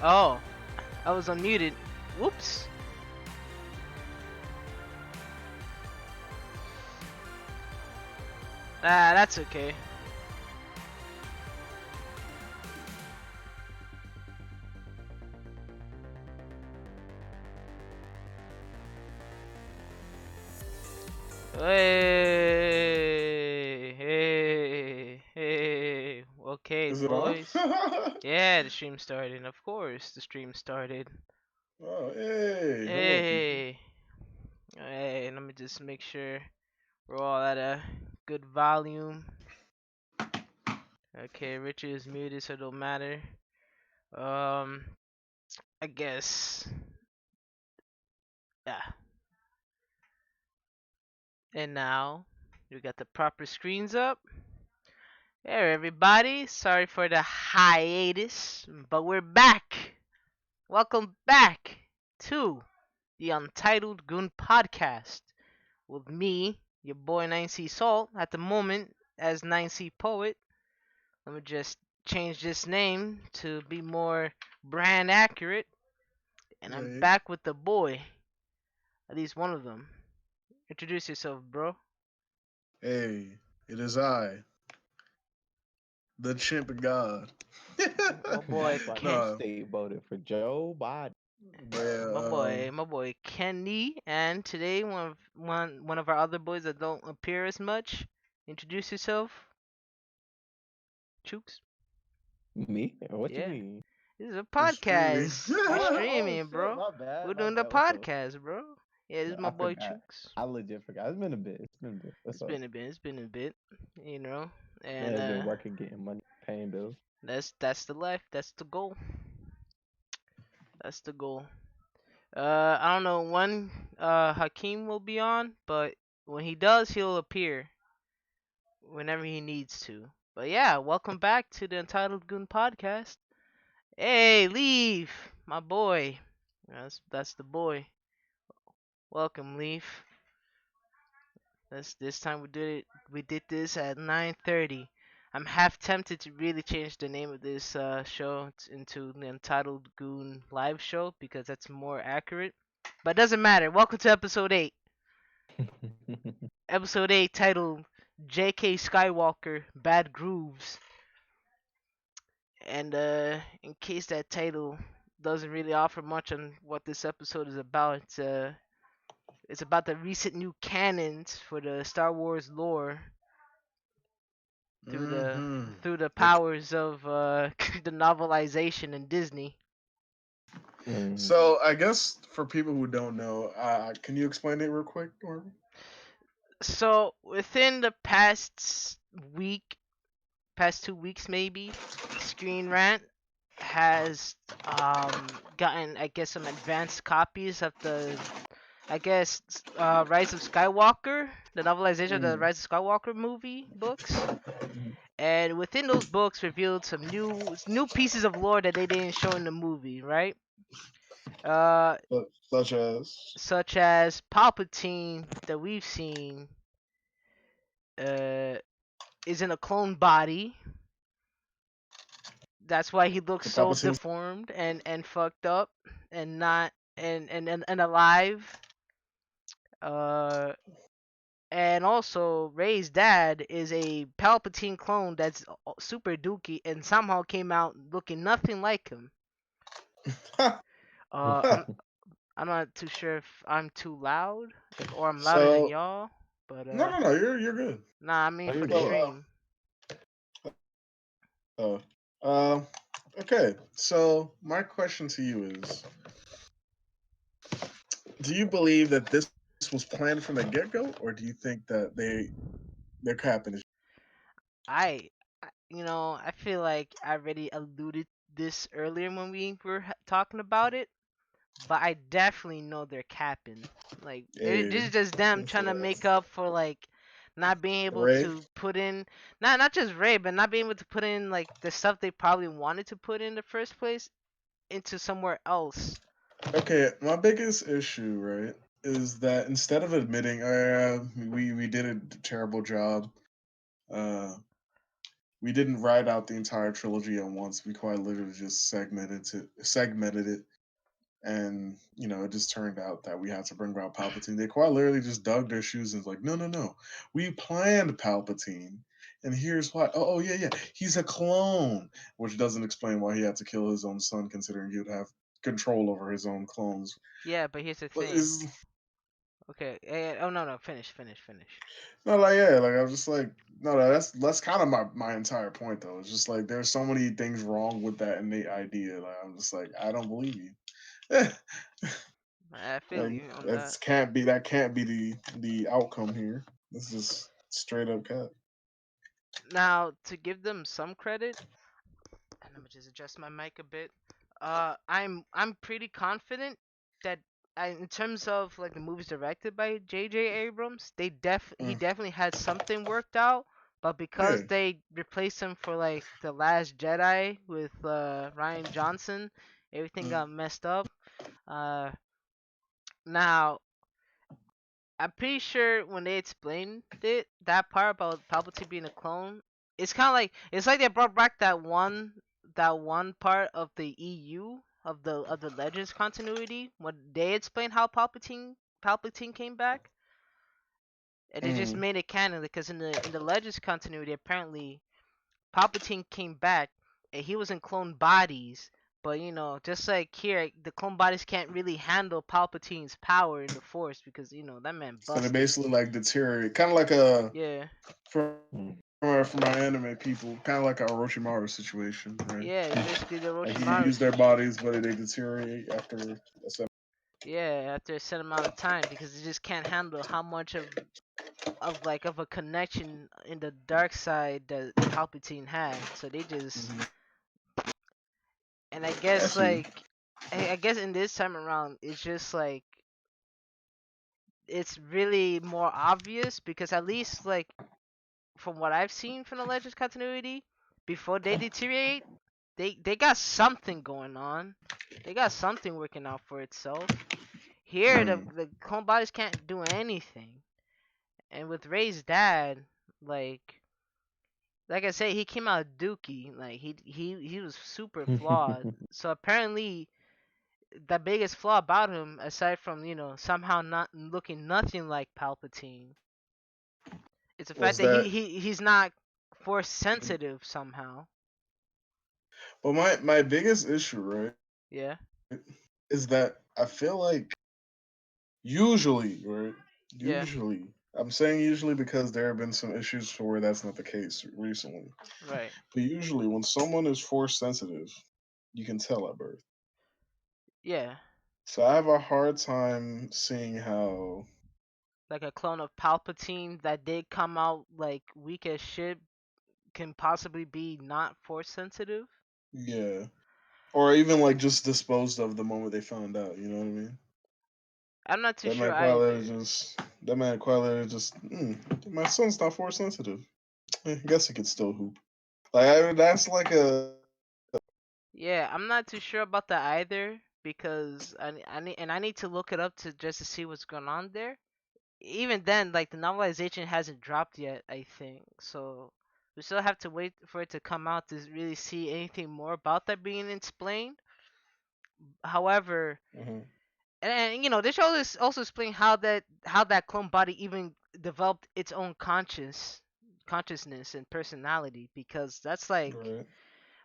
Oh, I was unmuted. Whoops. That's okay. Hey. Okay, Is it on? boys. Yeah, the stream started. Of course, the stream started. Oh, hey, hello, people. Hey. Hey, let me just make sure we're all at a good volume. Okay, Richard is muted, so it don't matter. I guess. Yeah. And now we got the proper screens up. Hey everybody, sorry for the hiatus, but we're back. Welcome back to the Untitled Goon Podcast with me, your boy 9C Salt, at the moment as 9C Poet. Let me just change this name to be more brand accurate. And I'm Hey, back with the boy, at least one of them. Introduce yourself, bro. hey, it is I, the chimp of God. My boy That's why Ken. he No, stay voted for Joe Biden. but My yeah, boy, my boy Kenny, and today one of our other boys that don't appear as much. Introduce yourself, Chooks. Me? What you Yeah, mean? this is a we're streaming. podcast. We're Oh streaming, shit, bro. my bad, We're my doing the bad. What's up? podcast, bro. Yeah, this is my I boy forgot. Chooks. I legit forgot. It's been a bit. It's been a bit. What's It's up? been a bit. It's been a bit. You know, Man and has been working, getting money, paying bills. that's the life. That's the goal. That's the goal. I don't know when Hakeem will be on, but when he does, he'll appear whenever he needs to. But yeah, welcome back to the Untitled Goon Podcast. Hey, Leaf, my boy. That's the boy. Welcome, Leaf. This time we did this at 9:30. I'm half tempted to really change the name of this show into the Untitled Goon Live Show because that's more accurate. But it doesn't matter. Welcome to episode 8. Episode 8 titled J.K. Skywalker Bad Grooves. And in case that title doesn't really offer much on what this episode is about, it's about the recent new canons for the Star Wars lore through the hmm through the The, powers of the novelization in Disney. Mm. so I guess for people who don't know, can you explain it real quick, or? So within the week, past 2 weeks maybe, Screen Rant has gotten I guess some advanced copies of the Rise of Skywalker, the novelization of the Mm. Rise of Skywalker movie books. And within those books revealed some new pieces of lore that they didn't show in the movie, right? Uh Such as. such as Palpatine that we've seen uh is in a clone body. That's why he looks So so Palpatine's. deformed and fucked up and not and alive. Uh and also Rey's dad is a Palpatine clone that's super dookie and somehow came out looking nothing like him. Uh I'm I'm not too sure if I'm too loud, if or I'm louder than So y'all, but no, no, no, you're good. nah, I mean Oh, for you're the good. Well, stream. uh, uh, okay. So my question to you is: do you believe that this was planned from the get go, or do you think that they're capping it? I, I feel like I already alluded this earlier when we were talking about it, but I definitely know they're capping. Like this Hey, is just them that's trying to make up for like not being able Ray. to put in not just Ray, but not being able to put in like the stuff they probably wanted to put in the first place into somewhere else. Okay, my biggest issue, right, is that instead of admitting, we did a terrible job, uh, we didn't write out the entire trilogy at once. We quite literally just segmented it, and it just turned out that we had to bring out Palpatine. They quite literally just dug their shoes and was like, no, no, no, we planned Palpatine, and here's why. Oh, yeah, yeah, he's a clone, which doesn't explain why he had to kill his own son, considering he would have control over his own clones. Yeah, but here's the But thing. is Okay. Oh no no finish finish finish. not like, yeah, like I'm just like, no, no, that's kind of my entire point though. It's just like there's so many things wrong with that innate idea. Like I'm just like, I don't believe you. I feel Like you on that. that can't be the outcome here. This is straight up cat. Now to give them some credit, and let me just adjust my mic a bit. I'm pretty confident that in terms of like the movies directed by J.J. Abrams, he Mm, definitely had something worked out. But because yeah. they replaced him for like the Last Jedi with Ryan Johnson, everything Mm. got messed up. Uh, now I'm pretty sure when they explained that part about Palpatine being a clone, it's like they brought back that one part of the EU of the Legends continuity when they explained how Palpatine came back, and they just Mm. made it canon because in the Legends continuity apparently Palpatine came back and he was in clone bodies. But just like here, the clone bodies can't really handle Palpatine's power in the Force because that man So they busted. basically like deteriorate, kind of like a Yeah, from Mm. from our anime people, kind of like a Orochimaru situation, right? yeah, it's basically the Like he Orochimaru use their situation. bodies, but they deteriorate after a certain. Yeah, after a set amount of time because they just can't handle how much of a connection in the dark side that Palpatine had. So they just Mhm. and I I guess see. like I guess in this time around it's just like it's really more obvious because at least like from what I've seen from the Legends continuity, before they deteriorate, they got something going on. They got something working out for itself. Here, the Mm. the clone bodies can't do anything. And with Ray's dad, like I said, he came out dookie. Like he was super flawed. So apparently, the biggest flaw about him, aside from somehow not looking nothing like Palpatine, it's the fact Was that he, that? he he's not force sensitive somehow. Well, my biggest issue, right, Yeah, is that I feel like usually, right, yeah, usually. I'm saying usually because there have been some issues for where that's not the case recently. right. But usually, when someone is force sensitive, you can tell at birth. Yeah, So I have a hard time seeing how, like a clone of Palpatine that did come out like weak as shit can possibly be not force sensitive. yeah, or even like just disposed of the moment they found out. You know what I mean? I'm not too That sure man quite literally either. just that man quite literally just my son's not force sensitive. I guess he could still hoop. Like that's like a Yeah, I'm not too sure about that either because I need to look it up to just to see what's going on there. Even then, like the novelization hasn't dropped yet, I think. So we still have to wait for it to come out to really see anything more about that being explained. However, mhm. and this show is also explain how that clone body even developed its own consciousness and personality because that's like Right.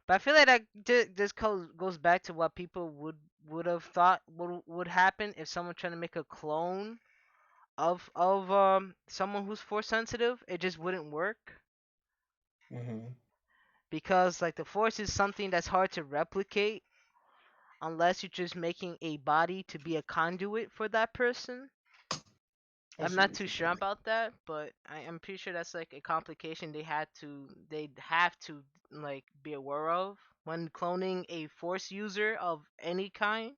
but I feel like that just goes back to what people would would have thought would happen if someone trying to make a clone of someone who's force sensitive. It just wouldn't work Hmm. because like the force is something that's hard to replicate unless you're just making a body to be a conduit for that person. I I'm see not what too you're sure saying. about that, but I'm pretty sure that's like a complication they'd have to like be aware of when cloning a force user of any kind.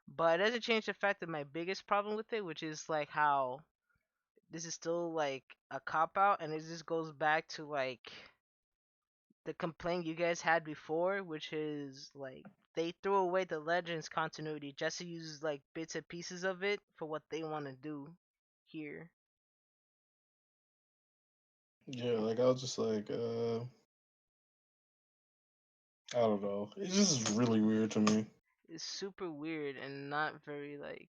But it doesn't change the fact that my biggest problem with it, which is like how this is still like a cop out, and it just goes back to like the complaint you guys had before, which is like they threw away the Legends continuity just to use like bits and pieces of it for what they want to do here. Yeah, like I was just like, I don't know. It's just really weird to me. It's super weird and not very like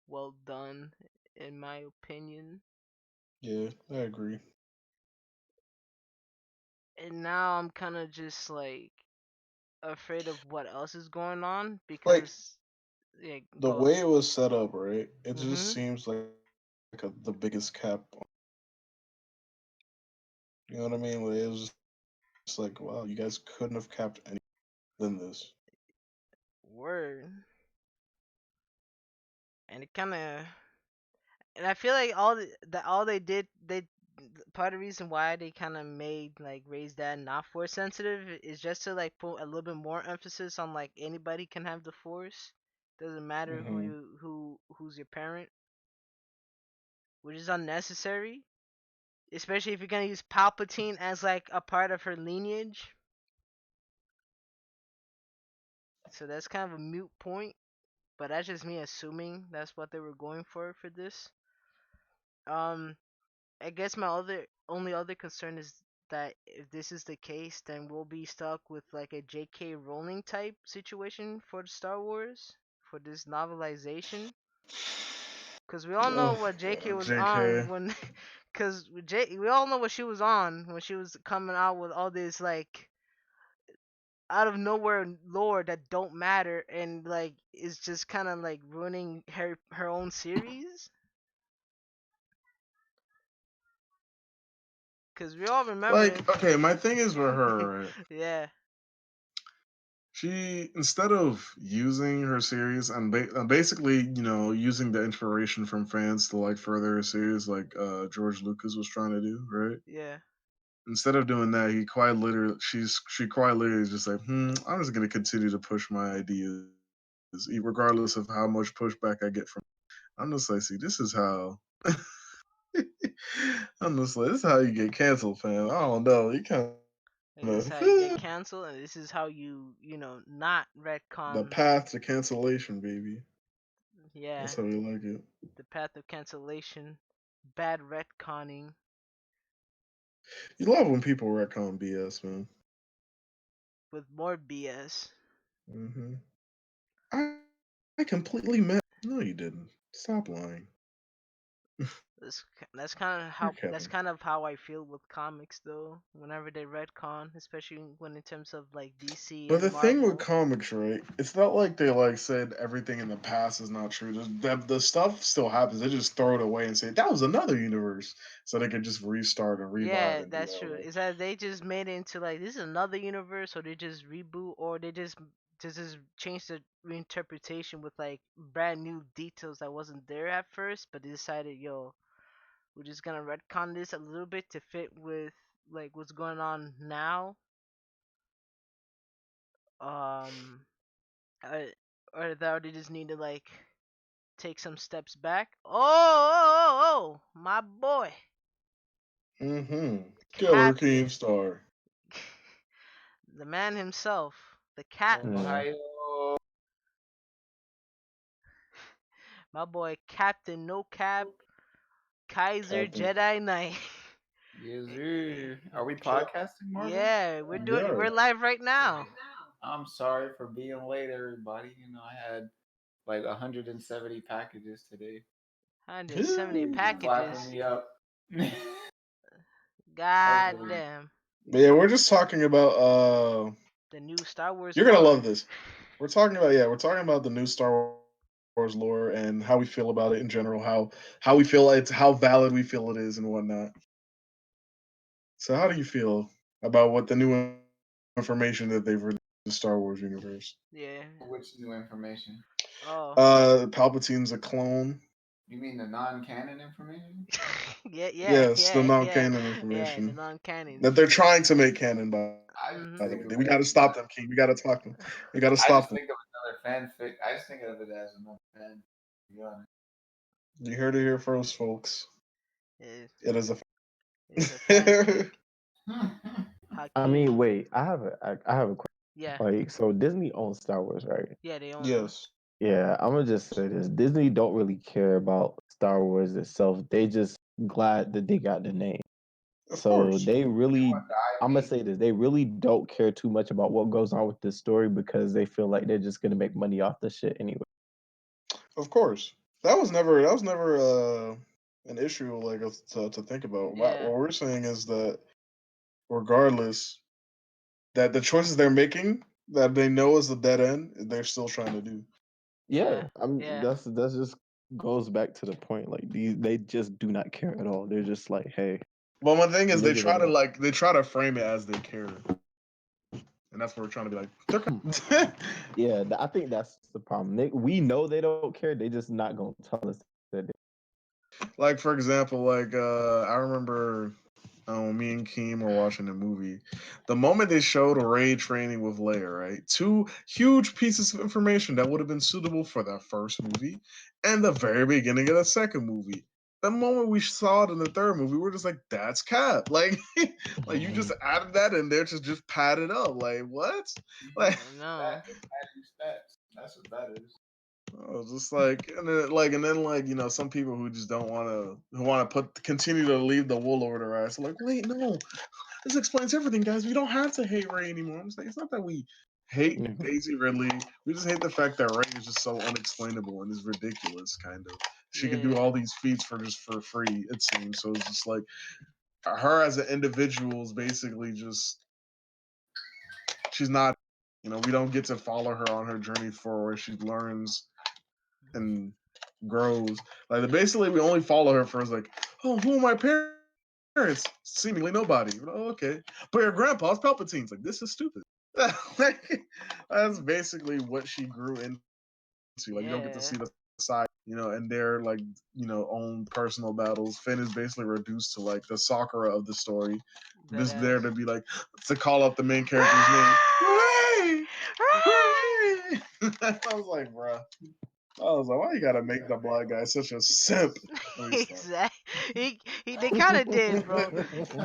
well done in my opinion. Yeah, I agree. And now I'm kind of just like afraid of what else is going on Like because yeah, the go. way it was set up, right? It just Mhm. seems like the biggest cap. You know what I mean? Like, it was just like, wow, you guys couldn't have capped any than this. Word. And it kind of and I feel like all they did they part of the reason why they kind of made like raise that not force sensitive is just to like put a little bit more emphasis on like anybody can have the force. Doesn't matter Hmm. who's your parent, which is unnecessary, especially if you're gonna use Palpatine as like a part of her lineage. So that's kind of a mute point, but that's just me assuming that's what they were going for this. Um, I guess my other only other concern is that if this is the case, then we'll be stuck with like a J.K. Rowling type situation for the Star Wars for this novelization. Cause we all know Oh, what J.K. was JK. on when, cause we all know what she was on when she was coming out with all this like out of nowhere lore that don't matter and like is just kind of like ruining her own series. Cause we all remember, Like, okay, my thing is with her, right? yeah, She, instead of using her series and basically, using the inspiration from fans to like further her series, like George Lucas was trying to do, right? yeah. Instead of doing that, she quite literally is just like, I'm just gonna continue to push my ideas, regardless of how much pushback I get from. I'm just like, see, this is how. I'm just like, this is how you get canceled, fam. I don't know. You kind Like, of this is how you get canceled, and this is how not the retcon. path to cancellation, baby. Yeah, That's how we like it. the path of cancellation, bad retconning You love when people retcon BS, man. with more BS. Hmm. I completely met. No, you didn't. Stop lying. That's that's You're kind of how I feel with comics though. Whenever they retcon, especially when in terms of like DC But and the thing with Marvel. comics, right? It's not like they like said everything in the past is not true. The stuff still happens. They just throw it away and say that was another universe, so they could just restart and revive Yeah, and do that's that true. way. Is that they just made it into like this is another universe, or they just reboot, or they just change the reinterpretation with like brand new details that wasn't there at first, but they decided, yo, we're just gonna retcon this a little bit to fit with like what's going on now. Um, I, or that they just need to like take some steps back. My boy, Mm-hmm. Killer Captain, Keemstar. the man himself, the captain. Mm. Ohio. My boy Captain No Cap Kaiser Captain. Jedi Knight. Yes, sir. Are we Shit. podcasting, Marvin? Yeah, Yeah. we're live right now. I'm sorry for being late, everybody. I had like 170 packages today. 170 They be packages. clapping me up. I was God really, damn. But yeah, we're just talking about The new Star Wars you're gonna love lore. this. we're talking about the new Star Wars lore and how we feel about it in general, how we feel it's how valid we feel it is and whatnot. So how do you feel about what the new information that they've released in the Star Wars universe? Yeah. Which new information? Oh. Palpatine's a clone. You mean the non-canon information? Yeah, yeah, Yes, the yeah, yeah, non-canon yeah. The information non-canon. that they're trying to make canon. By the way, I we just got to think of stop it them, as King. We another. got to talk them. We got to stop I them. just think of another fanfic. I just think of it as another fan. To be honest. You heard it here first, folks. It, It is a. it is a fanfic. I mean, Hakeem. wait, I have a question. Yeah, Like, so Disney owns Star Wars, right? yeah. They own them. Yes, Yeah, I'm gonna just say this: Disney don't really care about Star Wars itself. They just glad that they got the name. of So course, they really, What the I'm gonna IP? say this: they really don't care too much about what goes on with this story because they feel like they're just gonna make money off the shit anyway. of course. That was never an issue like to think about. What Yeah, we're saying is that regardless, that the choices they're making that they know is a dead end, they're still trying to do. Yeah, yeah, I'm. yeah, That's just goes back to the point. Like these, they just do not care at all. They're just like, hey, But one thing is niggas are. they try to frame it as they care, and that's what we're trying to be like. They're Yeah, I think that's the problem. We know they don't care. They just not gonna tell us that. like for example, I remember me and Keem were watching a movie. The moment they showed Ray training with Leia, right? Two huge pieces of information that would have been suitable for the first movie and the very beginning of the second movie. The moment we saw it in the third movie, we're just like, "That's cap!" Like, like you just added that in there to just pad it up. Like, what? Like, I know. It's adding stats. That's what that is. I was just like, and then some people who just don't want to, who want to continue to leave the wool over their eyes. So like, wait, no, this explains everything, guys. We don't have to hate Ray anymore. I'm just like, it's not that we hate Mhm. Daisy Ridley. We just hate the fact that Ray is just so unexplainable and is ridiculous. Kind of, she could do Yeah, all these feats for free. It seems so. It's just like her as an individual is basically just she's not. We don't get to follow her on her journey for where she learns and grows. Like basically, we only follow her for like, oh, who are my parents? Seemingly nobody. Oh, okay, but your grandpa's Palpatine's. Like this is stupid. Like, that's basically what she grew into. Like you don't get to see the yeah. side, and their own personal battles. Finn is basically reduced to like the Sakura of the story, That just there ass. to be like to call out the main character's name. Ray! Ray, Ray. I was like, bruh. I was like, why you gotta make the black guy such a simp? Let me stop. Exactly. They kind of did, bro.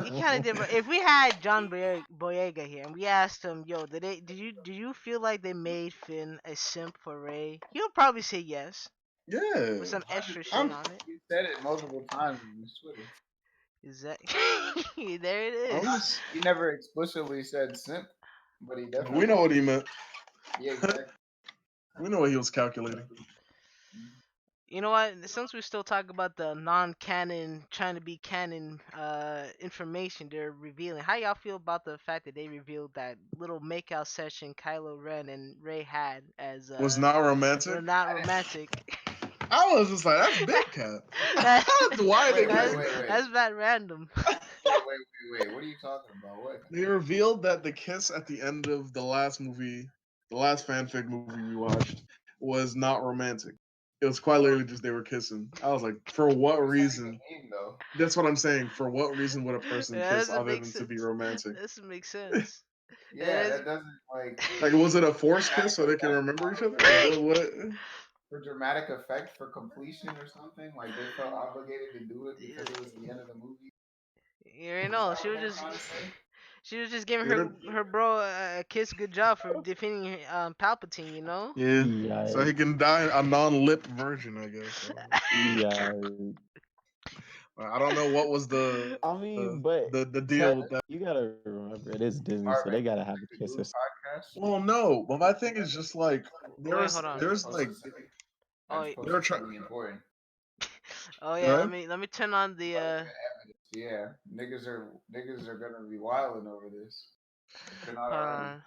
He kind of did, bro. If we had John Boyega here and we asked him, "Yo, did you feel like they made Finn a simp for Ray?" He'll probably say yes with Yeah, some Hundred extra shit I'm. on it. He said it multiple times on his Twitter. Is that there? It I'm is. just. He never explicitly said simp, but he We know definitely. what he meant. Yeah, exactly. We know what he was calculating. You know what? Since we still talk about the non-canon, trying to be canon information they're revealing, how y'all feel about the fact that they revealed that little makeout session Kylo Ren and Rey had as Was not romantic. not I didn't. romantic? I was just like, that's big cat. That- Why they Wait, wait, that's doing wait, that? wait. that's that random. Wait. What are you talking about? What? They revealed that the kiss at the end of the last movie, the last fanfic movie we watched, was not romantic. It was quite Oh, literally just they were kissing. I was like, for what what does that even reason? mean, though? That's what I'm saying. For what reason would a person That kiss doesn't other make than to be sense. romantic? That doesn't make sense. It Yeah, is. that doesn't like Like, was it a forced kiss dramatic so they can effect remember each other? Like, probably what? for dramatic effect for completion or something. Like they felt obligated to do it because it was the end of the movie. You already Is know. that what they're trying to say? She was just giving Yeah, her bro a kiss. Good job for defeating Palpatine. You know. yeah. So Yeah, he can die a non-lip virgin, I guess. yeah. I don't know what was I mean, the but deal with that. you gotta remember it is Disney, All right, so man. they gotta have a The kiss or Goon something. podcast. Well, no, but my thing is just like Wait, hold on. there's Supposed like to say. Oh, I'm supposed they're to say trying. something important. oh yeah. Right? Let me turn on the Like evidence. Yeah, niggas are gonna be wilding over this. If they're not hold already. on.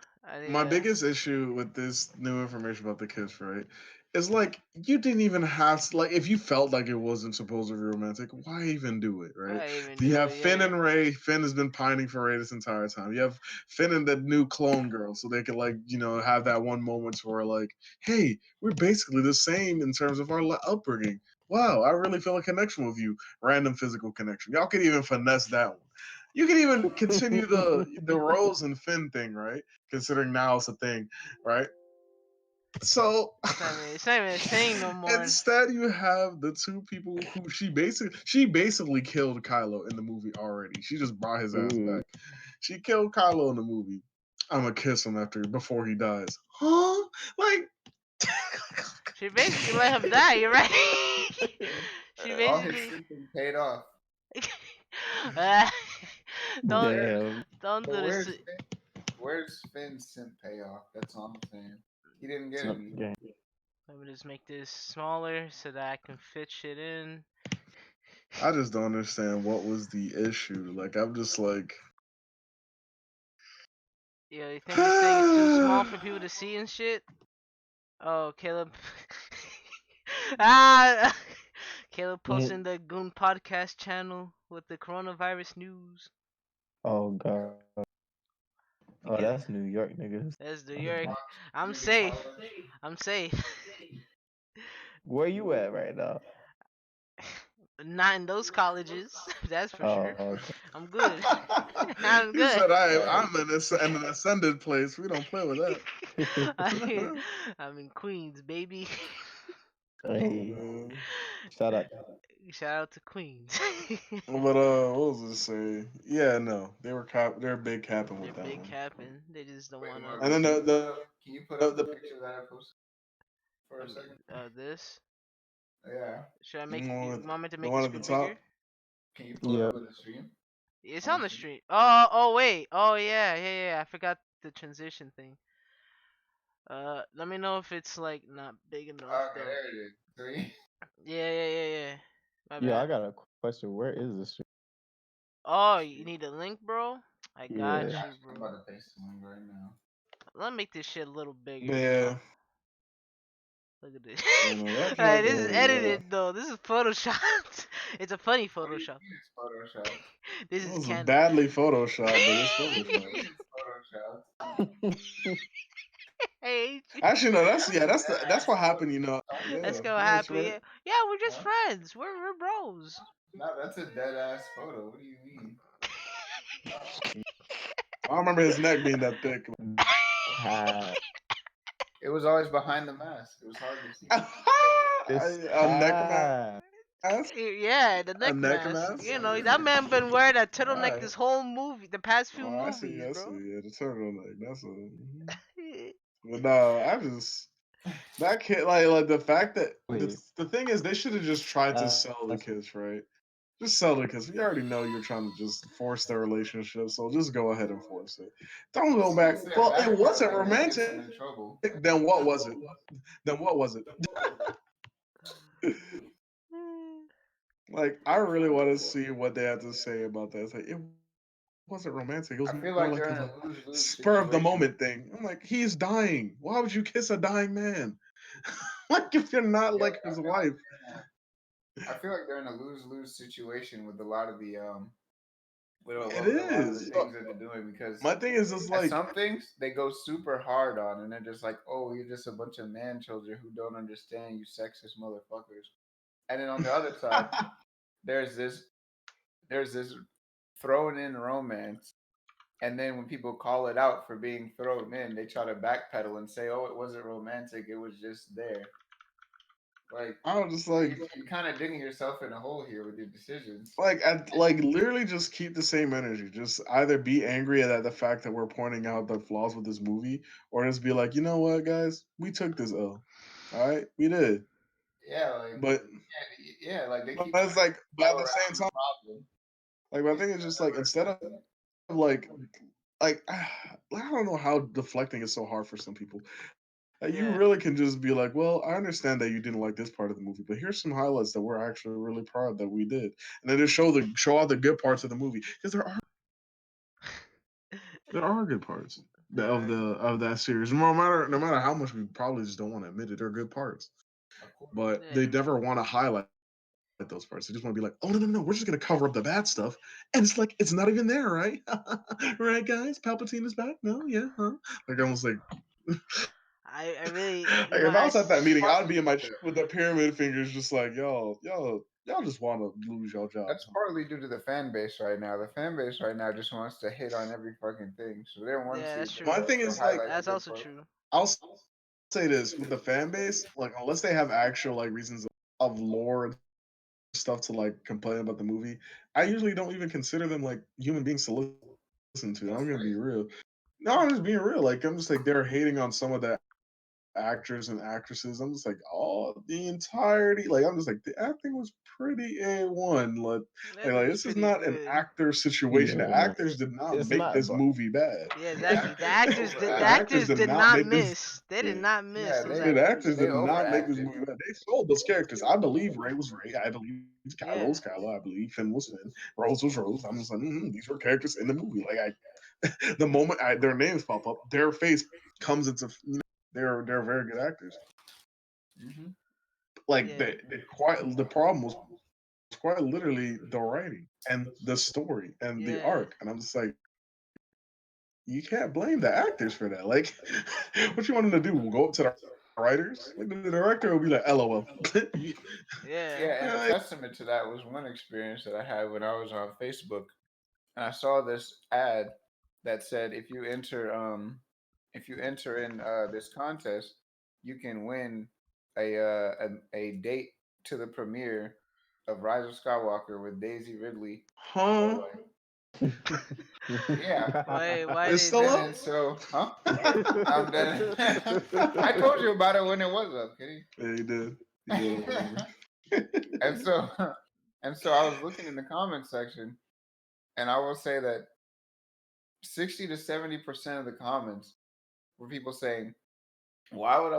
My Yeah. biggest issue with this new information about the kiss, right, is like you didn't even have to, like if you felt like it wasn't supposed to be romantic, why even do it, right? Why even You do have it? Finn Yeah. and Ray. Finn has been pining for Ray this entire time. You have Finn and the new clone girl, so they could like have that one moment where like, hey, we're basically the same in terms of our upbringing. Wow, I really feel a connection with you. Random physical connection. Y'all could even finesse that one. You can even continue the Rose and Finn thing, right? Considering now it's a thing, right? So It's not even a thing no more. instead, you have the two people who she basically killed Kylo in the movie already. She just brought his ass Mm. back. She killed Kylo in the movie. I'm gonna kiss him before he dies. Huh? Like, She basically let him die. You're right. She All his basically. symptoms paid off. Ah, But don't where, Damn. don't but do this. where's Finn's simp payoff? That's all I'm saying. He didn't get Some any. game. Let me just make this smaller so that I can fit shit in. I just don't understand what was the issue. Like, I'm just like, Yo, you think this thing is too small for people to see and shit? Oh, Caleb. ah, Caleb posting the Goon Podcast channel with the coronavirus news. Oh god. You Oh, get that's New York niggas. that's New York. Fox I'm Community safe. College. I'm safe. Where you at right now? Not in those colleges, that's for sure. Oh, I'm good. I'm he good. said, Right. I'm in an ascended place. We don't play with that. I, I'm in Queens, baby. Oh hey, man. shout out. Shout out to Queens. But what was it say? Yeah, no, they're big capping They're with that big one. capping. They just don't Wait, want to. And then can you put the, up the the picture that I posted for a second? This. Yeah. Should I make? one You with want me to the make the one at the screen bigger? top. Can you pull it Yeah. up on the stream? It's On the on the stream? street. Oh, wait. Oh, yeah. I forgot the transition thing. Let me know if it's like not big enough Okay, though. there it is. Three. Yeah. My Yo, bad. I got a question. Where is the stream? Oh, you need a link, bro? I got Yeah. you, I'm bro. about to paste the link right now. Let me make this shit a little bigger, you know. Yeah, Look at this. you know that Alright, joke this is is edited though. This is Photoshop. It's a funny What do you Photoshop. mean it's Photoshop? This it is was canon. badly photoshopped, but it's What do you photoshopped. mean it's Photoshop? I hate you. Actually, no, That's a dead that's ass what happened. Photoshop. That's Yeah, gonna yeah, it's happen. right. Yeah, we're just Huh? friends. We're bros. No, that's a dead ass photo. What do you mean? I don't remember his neck being that thick. Cat. It was always behind the mask. It was hard to see. This A neck cat. mask, Yeah, the a neck neck mask. mask. You know, that man been wearing a All turtleneck right. this whole movie, the past few Oh, I see. movies, I see. bro. Yeah, the turtleneck. That's a. But no, I just that kid like the fact that Wait. the thing is they should have just tried to sell the That's kids, right? Just sell it because we already know you're trying to just force their relationship, so just go ahead and force it. Don't go back. Once they're Well, it wasn't backpedaling, it gets them romantic. in trouble. Then what was it? Then what was it? Like I really want to see what they have to say about that. It's like it wasn't romantic. It was I feel more like like they're of in a a lose-lose spur of the situation. moment thing. I'm like, he's dying. Why would you kiss a dying man? Like if you're not Yeah, like his wife. I feel like they're in a lose-lose situation with a lot of the It a lot of the is. things that they're doing because My thing is just at like some things they go super hard on and they're just like, oh, you're just a bunch of man children who don't understand, you sexist motherfuckers. And then on the other side, there's this there's this thrown in romance. And then when people call it out for being thrown in, they try to backpedal and say, "Oh, it wasn't romantic. It was just there." Like I was just like you're kind of digging yourself in a hole here with your decisions. like literally just keep the same energy. Just either be angry at the fact that we're pointing out the flaws with this movie, or just be like, you know what, guys, we took this L. All right, we did. Yeah, like But like they but keep it's trying to like but go at the same around the time, problem like my thing instead is just of like instead of addressing it. like I don't know how deflecting is so hard for some people. You Yeah. really can just be like, well, I understand that you didn't like this part of the movie, but here's some highlights that we're actually really proud that we did, and then just show all the good parts of the movie because there are good parts. of that series. No matter how much we probably just don't want to admit it, they're good parts, Of course. but Yeah. they never want to highlight those parts. They just want to be like, oh no, we're just gonna cover up the bad stuff, and it's like it's not even there, right? Right, guys? Palpatine is back. No, yeah, huh? Like almost like. I really, Like you know, if I was at that meeting, I'd Partly be in due my to with the pyramid fingers, just like y'all just want to lose your that's jobs. partly due to the fan base right now. The fan base right now just wants to hit on every fucking thing, so they don't want to yeah, see that's it. true. My thing They'll is like highlight the That's good also parts. true. I'll say this with the fan base, like unless they have actual like reasons of lore and stuff to like complain about the movie, I usually don't even consider them like human beings to listen to. That's I'm gonna be crazy. real. No, I'm just being real. Like I'm just like they're hating on some of the actors and actresses. I'm just like, oh, the entirety. Like I'm just like the acting was pretty a1. Like It's this is pretty not an good. actor situation. The Yeah, actors did not it's make not, this but movie bad. Yeah, The exactly. actors did The The overact. actors actors did did not not make this. miss. They did not miss Yeah, those The actors. actors they did not make this overacted. movie bad. They sold those characters. I believe Ray was Ray. I believe Kylo Yeah, was Kylo. I believe Finn was Finn. Rose was Rose. I'm just like, these were characters in the movie. Like the moment their names pop up, their face comes into. They're very good actors. Hmm. Like yeah, the problem was quite literally the writing and the story and the arc, and I'm just yeah. like, you can't blame the actors for that. Like, what you want them to do? Go up to the writers? Like the director will be like, "LOL." Yeah. Yeah, and a Like, testament to that was one experience that I had when I was on Facebook, and I saw this ad that said if you enter in this contest, you can win a date to the premiere of Rise of Skywalker with Daisy Ridley or huh? like yeah. Why It's they still do? And up? then so huh? Then I told you about it when it was up, Kitty. Yeah, he did. He did. I remember. and so and so I was looking in the comment section, and I will say that 60 to 70% of the comments were people saying, Why would I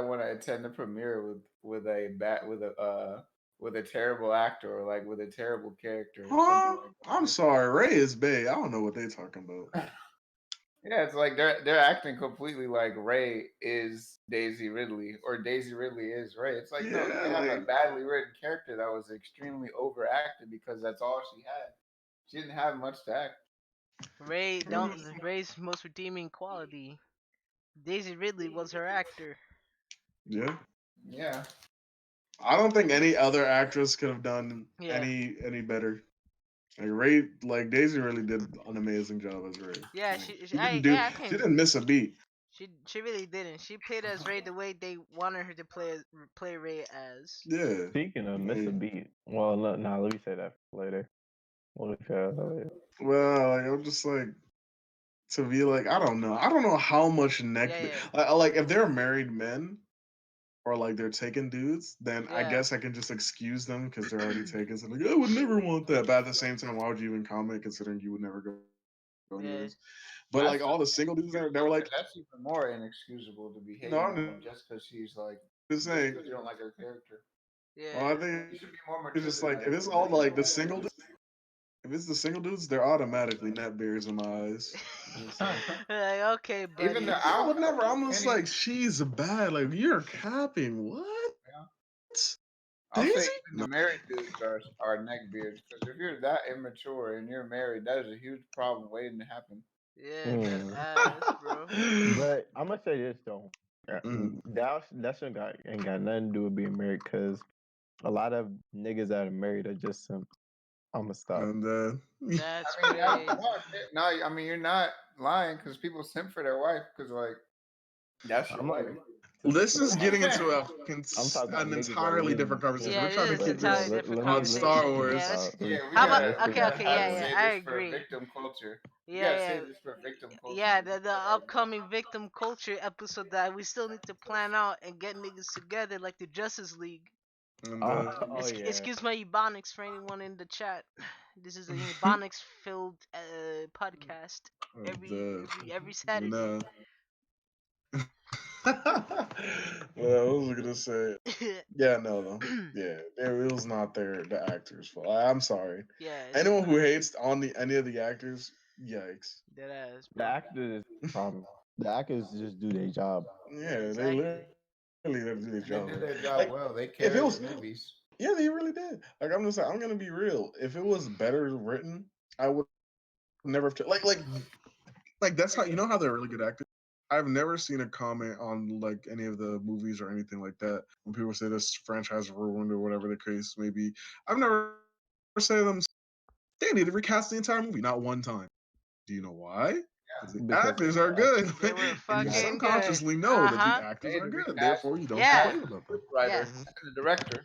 want to attend the premiere with a terrible actor or like with a terrible character or something Huh? like I'm that?" sorry. Ray is Bay. I don't know what they talking about. Yeah, it's like they're acting completely like Ray is Daisy Ridley or Daisy Ridley is Ray. It's like no, you Yeah, can have a like badly written character that was extremely overacted because that's all she had. She didn't have much to act. Ray mm, don't Ray's most redeeming quality. Daisy Ridley was her actor. yeah. Yeah, I don't think any other actress could have done Yeah, any better. Like Ray, like Daisy really did an amazing job as Ray. yeah. Like, she didn't do, I she can. didn't miss a beat. She really didn't. She played as Ray the way they wanted her to play Ray as. Yeah. Speaking of miss a Like, beat, well, no, nah, let me say that later. We'll look at that later. well, like I'm just like to be like I don't know how much Yeah, yeah, like if they're married men or like they're taken dudes, then I yeah, guess I can just excuse them because they're already taken. So like I would never want that. But at the same time, why would you even comment considering you would never go anyways? yeah, But like all the I single still dudes there, they were like, that's even more inexcusable to be no, hating I'm on just them saying. just because you don't like her character. Well, I yeah. think You it's should just be like more if mature it's than all that. If like you're the really single gonna dudes, if it's the single dudes, they're automatically net bears in my eyes. And it's like Like, okay, even the buddy. I would out never. I'm just Kenny, like she's bad. Like you're capping. What? yeah, I'll Daisy? say even No. the married dudes are neckbeards because if you're that immature and you're married, that is a huge problem waiting to happen. Yeah, that Mm. ass, bro. But I'm gonna say this though, Mm. that shit ain't got nothing to do with being married, cause a lot of niggas that are married are just simps. I'ma stop. And That's I mean, crazy. no, I mean you're not lying because people simp for their wife because like that's your I'm not wife. even this simping. is getting into I'm talking about an niggas that entirely different really conversation. simp. Yeah, We're trying to this is keep But yeah, entirely this different on Star conversation. Yeah, Wars. let's. We How about? let's we Okay, figure gotta out okay, Star yeah, have to Wars. yeah. say I this for agree. victim culture. We gotta Yeah, say this for victim culture yeah. because The upcoming victim culture episode that we still need to plan out and get niggas together like the Justice League. And Oh, oh yeah. Excuse my ebonics for anyone in the chat. This is an ebonics filled podcast every Saturday. no. Well, what was I gonna say? Yeah, no. Yeah, it was not the actors' fault. I'm sorry. Yeah, it's Anyone not. who hates on any of the actors, Yikes. Dead ass, The bro. actors, the actors just do their job. Yeah, they Exactly. literally had to do their And they job. did their Like, job well. They if it carried was, the movies. yeah, they really did. Like, I'm gonna be real. If it was better written, I would never have like that's how you know how they're really good actors. I've never seen a comment on like any of the movies or anything like that when people say this franchise ruined or whatever the case may be. I've never said to them they need to recast the entire movie, not one time. Do you know why? Because the Because actors are good, They were and you fucking good. subconsciously know Uh that the huh. actors They had are to good. recast Therefore, you don't Yeah. complain about them. Writer Yes. Mhm. and the director.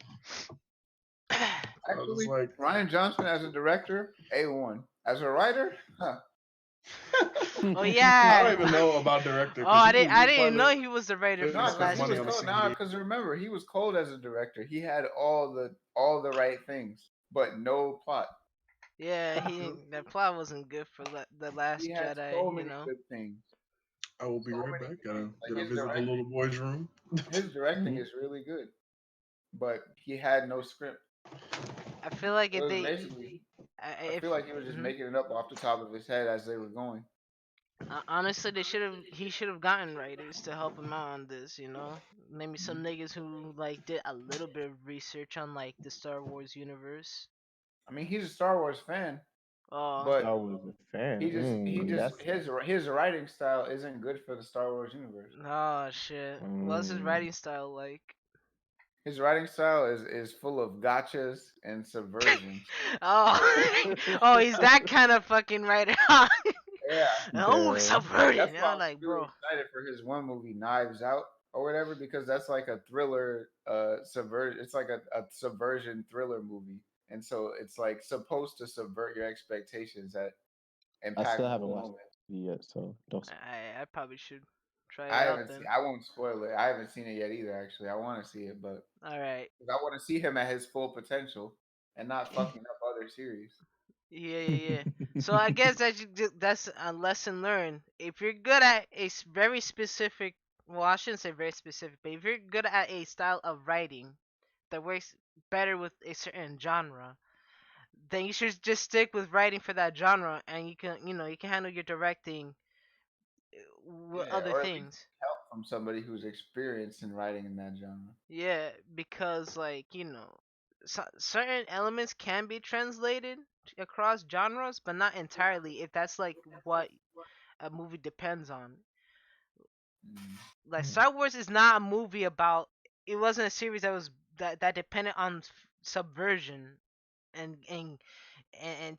I was just Actually, like, Ryan Johnson as a director, A1. As a writer, huh? Oh I yeah. don't even know about director Oh, because I he didn't. was I just didn't trying know to he was the writer for clearly the No, because spend he last money was on the cold. movie. No, CD. because remember, he was cold as a director. He had all the right things, but no plot. Yeah, True. the plot wasn't good for the He Last had Jedi. so You many know. good things. I will be So right many back. good things. Like Gotta visit the little boy's room. his directing Mhm. is really good, but he had no script. I feel like It if was they, basically. I if feel like he was just mhm. making it up off the top of his head as they were going. Honestly, they should have. He should have gotten writers to help him out on this. You know, maybe some niggas who like did a little bit of research on like the Star Wars universe. I mean, he's a Star Wars fan, Oh, but I was a fan. he just That's his writing style isn't good for the Star Wars universe. oh shit. What's his mm, writing style like? His writing style is full of gotchas and subversions. Oh, oh, he's that kind of fucking writer. Yeah, Oh, the subverted. that's You why know, I'm like, really bro. excited for his one movie, Knives Out or whatever, because that's like a thriller, subvert. It's like a subversion thriller movie, and so it's like supposed to subvert your expectations at I still impactful haven't watched moments. it yet, so don't. I probably should try it I out haven't seen. then. I won't spoil it. I haven't seen it yet either. Actually, I want to see it, but All right. 'cause I want to see him at his full potential and not fucking up other series. Yeah, yeah, yeah. So I guess that's a lesson learned. If you're good at very specific, well, I shouldn't say very specific, but if you're good at a style of writing that works better with a certain genre, then you should just stick with writing for that genre, and you can handle your directing with Yeah, other or at least things. help from somebody who's experienced in writing in that genre. Yeah, because like certain elements can be translated across genres, but not entirely. If that's like what a movie depends on. Mm. Like Star Wars is not a movie about. It wasn't a series that depended on subversion and and and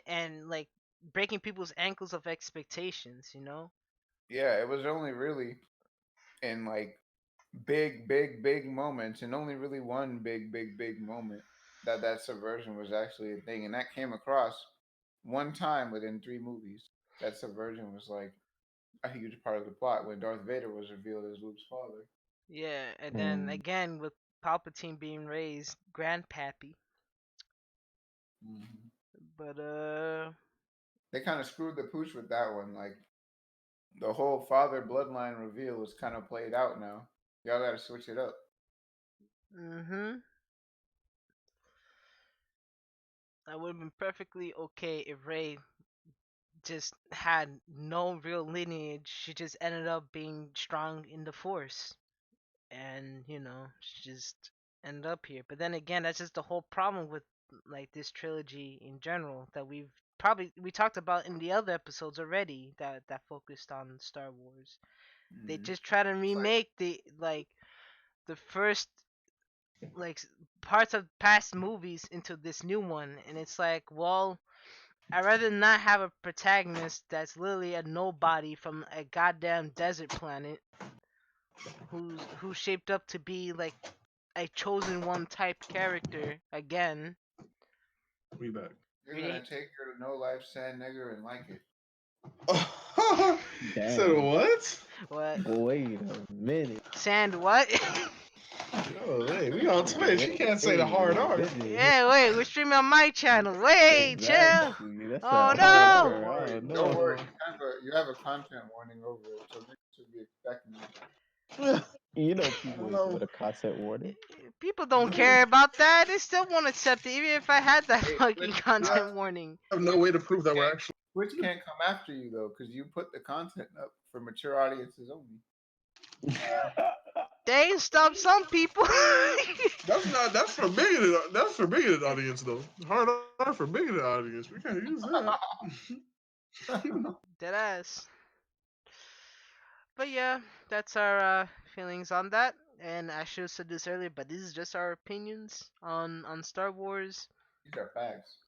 and like breaking people's ankles of expectations. You know. Yeah, it was only really in like big moments, and only really one big moment that subversion was actually a thing, and that came across one time within three movies. That subversion was like a huge part of the plot when Darth Vader was revealed as Luke's father. Yeah, and then Mm. again with Palpatine being raised grandpappy, Hmm. but They kind of screwed the pooch with that one. Like the whole father bloodline reveal is kind of played out now. Y'all got to switch it up. mhm. I would have been perfectly okay if Ray just had no real lineage. She just ended up being strong in the Force, and she just ended up here. But then again, that's just the whole problem with like this trilogy in general that we talked about in the other episodes already that focused on Star Wars. They Hmm. just try to It's like remake the first like parts of past movies into this new one, and it's like, well, I'd rather not have a protagonist that's literally a nobody from a goddamn desert planet who's shaped up to be like a chosen one type character again. We back. you're gonna Really? take her to No Life Sand Nigger and like it. Said Damn. what? What? Wait a minute. Sand what? Oh, hey, we on Twitch. You Wait can't say the a hard R. minute. Yeah, wait, we're streaming on my channel. Wait, chill. Exactly. That's a Oh Don't no. hard. I worry, don't don't worry. know. You have a content warning over it, so niggas should be expecting it. You know, I people don't ignore know. the content warning. People don't Literally, care about that. They still won't accept it, even if I had that Hey, fucking listen, we have content warning. no way to prove that we're okay, actually. Twitch can't come after you though, because you put the content up for mature audiences only. They ain't stopped some people. That's not. That's for bigoted. That's for bigoted audience though. Hard R for bigoted audience. We can't use that. Deadass. But yeah, that's our feelings on that. And I should have said this earlier, but this is just our opinions on Star Wars. These are facts.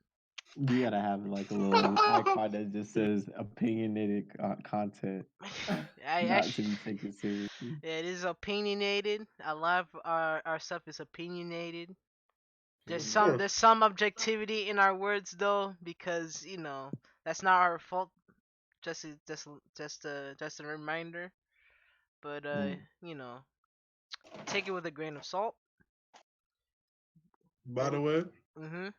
You gotta have like a little icon that just says opinionated content, I not to be taken seriously. Yeah, it is opinionated. A lot of our stuff is opinionated. Of There's course. some objectivity in our words though, because that's not our fault. Just a reminder. But Mm. you know, take it with a grain of salt. By But the way, mhm.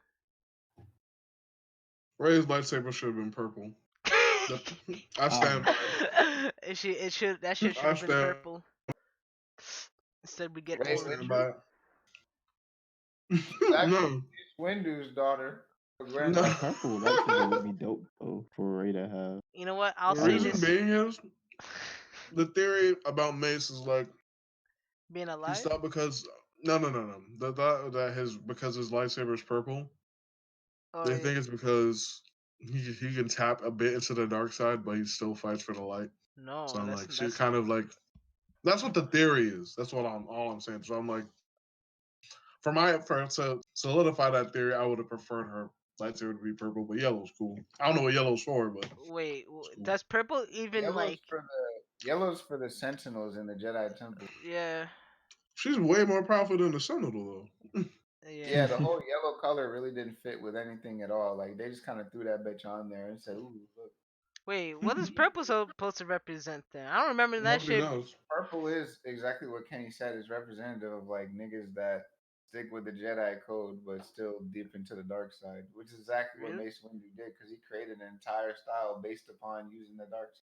Ray's lightsaber should have been purple. I stand by That it. should I have been stand. purple. Instead we get I Ray stand orange. Windu. by it. She's actually No, Windu's daughter, or no. A granddaughter. purple lightsaber would be dope though for Ray to have. You know what? I'll The I say don't reason know. this. being is the theory about Mace is like Being he alive? stopped because no. That his because his lightsaber is purple. Oh, They think it's because he can tap a bit into the dark side, but he still fights for the light. So no, I'm that's like, she's that's kind of like that's what the theory is. That's what I'm all I'm saying. So I'm like, for to solidify that theory, I would have preferred her lightsaber to be purple, but yellow's cool. I don't know what yellow's for, but wait. it's cool. Does purple even Yellow's like? for yellow's for the Sentinels in the Jedi Temple. Yeah, She's way more powerful than the Sentinel though. yeah. Yeah, the whole yellow color really didn't fit with anything at all. Like they just kind of threw that bitch on there and said, "Ooh, look." Wait, what is purple supposed to represent then? I don't remember that Nobody shit. knows. Purple is exactly what Kenny said. Is representative of like niggas that stick with the Jedi code but still deep into the dark side, which is exactly what Really? Mace Windu did because he created an entire style based upon using the dark side.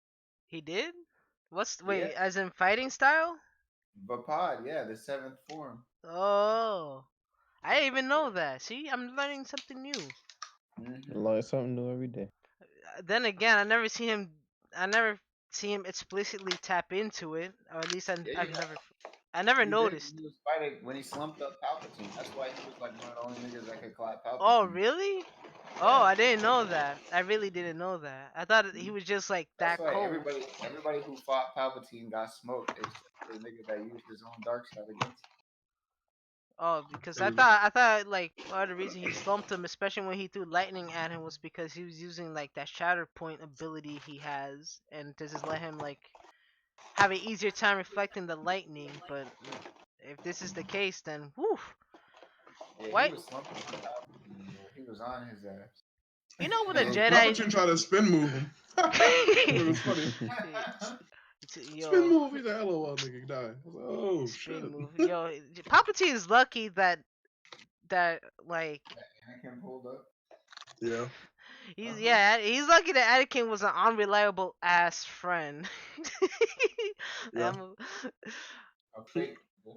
He did? Yeah, Wait, as in fighting style? Vapad, yeah, the seventh form. Oh, I didn't even know that. See, I'm learning something new. Hmm. Learn something new every day. Then again, I never see him explicitly tap into it, or at least Yeah, I never you did when noticed. he was fighting when he slumped up Palpatine. That's why he was like one of the only niggas that could clap Oh, Palpatine. really? Oh, Yeah. I didn't know that. I really didn't know that. I thought he Mhm. was just like That's that why cold. everybody who fought Palpatine got smoked except for the nigga that used his own dark side against Oh, because Hey, I thought like part of the reason he slumped him, especially when he threw lightning at him, was because he was using like that shatter point ability he has, and to just let him like have an easier time reflecting the lightning. But if this is the case, then whew, him. Yeah, he what? was slumping on Palpatine, bro. He was on his ass. You know what a Jedi? Palpatine tried to spin move him. It was funny. Spin Yo, move, he's a LOL nigga die. I was like, oh spin shit. move. Yo, Palpatine is lucky that like Anakin pulled up. Yeah. Uh-huh. he's lucky that Anakin was an unreliable ass friend. Yeah. Um, A fake.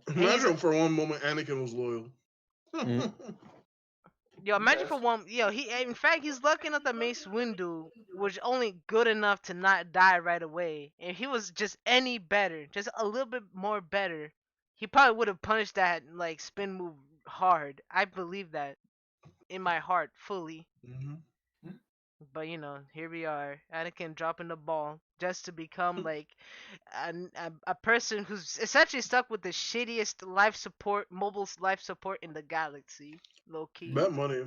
and he's Imagine for one moment Anakin was loyal. Mm. Yo, imagine for Because one. Yo, he in fact he's lucky enough that Mace Windu was only good enough to not die right away. If he was just any better, just a little bit more better, he probably would have punished that like spin move hard. I believe that in my heart fully. Hmm. But here we are, Anakin dropping the ball just to become like a person who's essentially stuck with the shittiest mobile life support in the galaxy, low key. Bet money.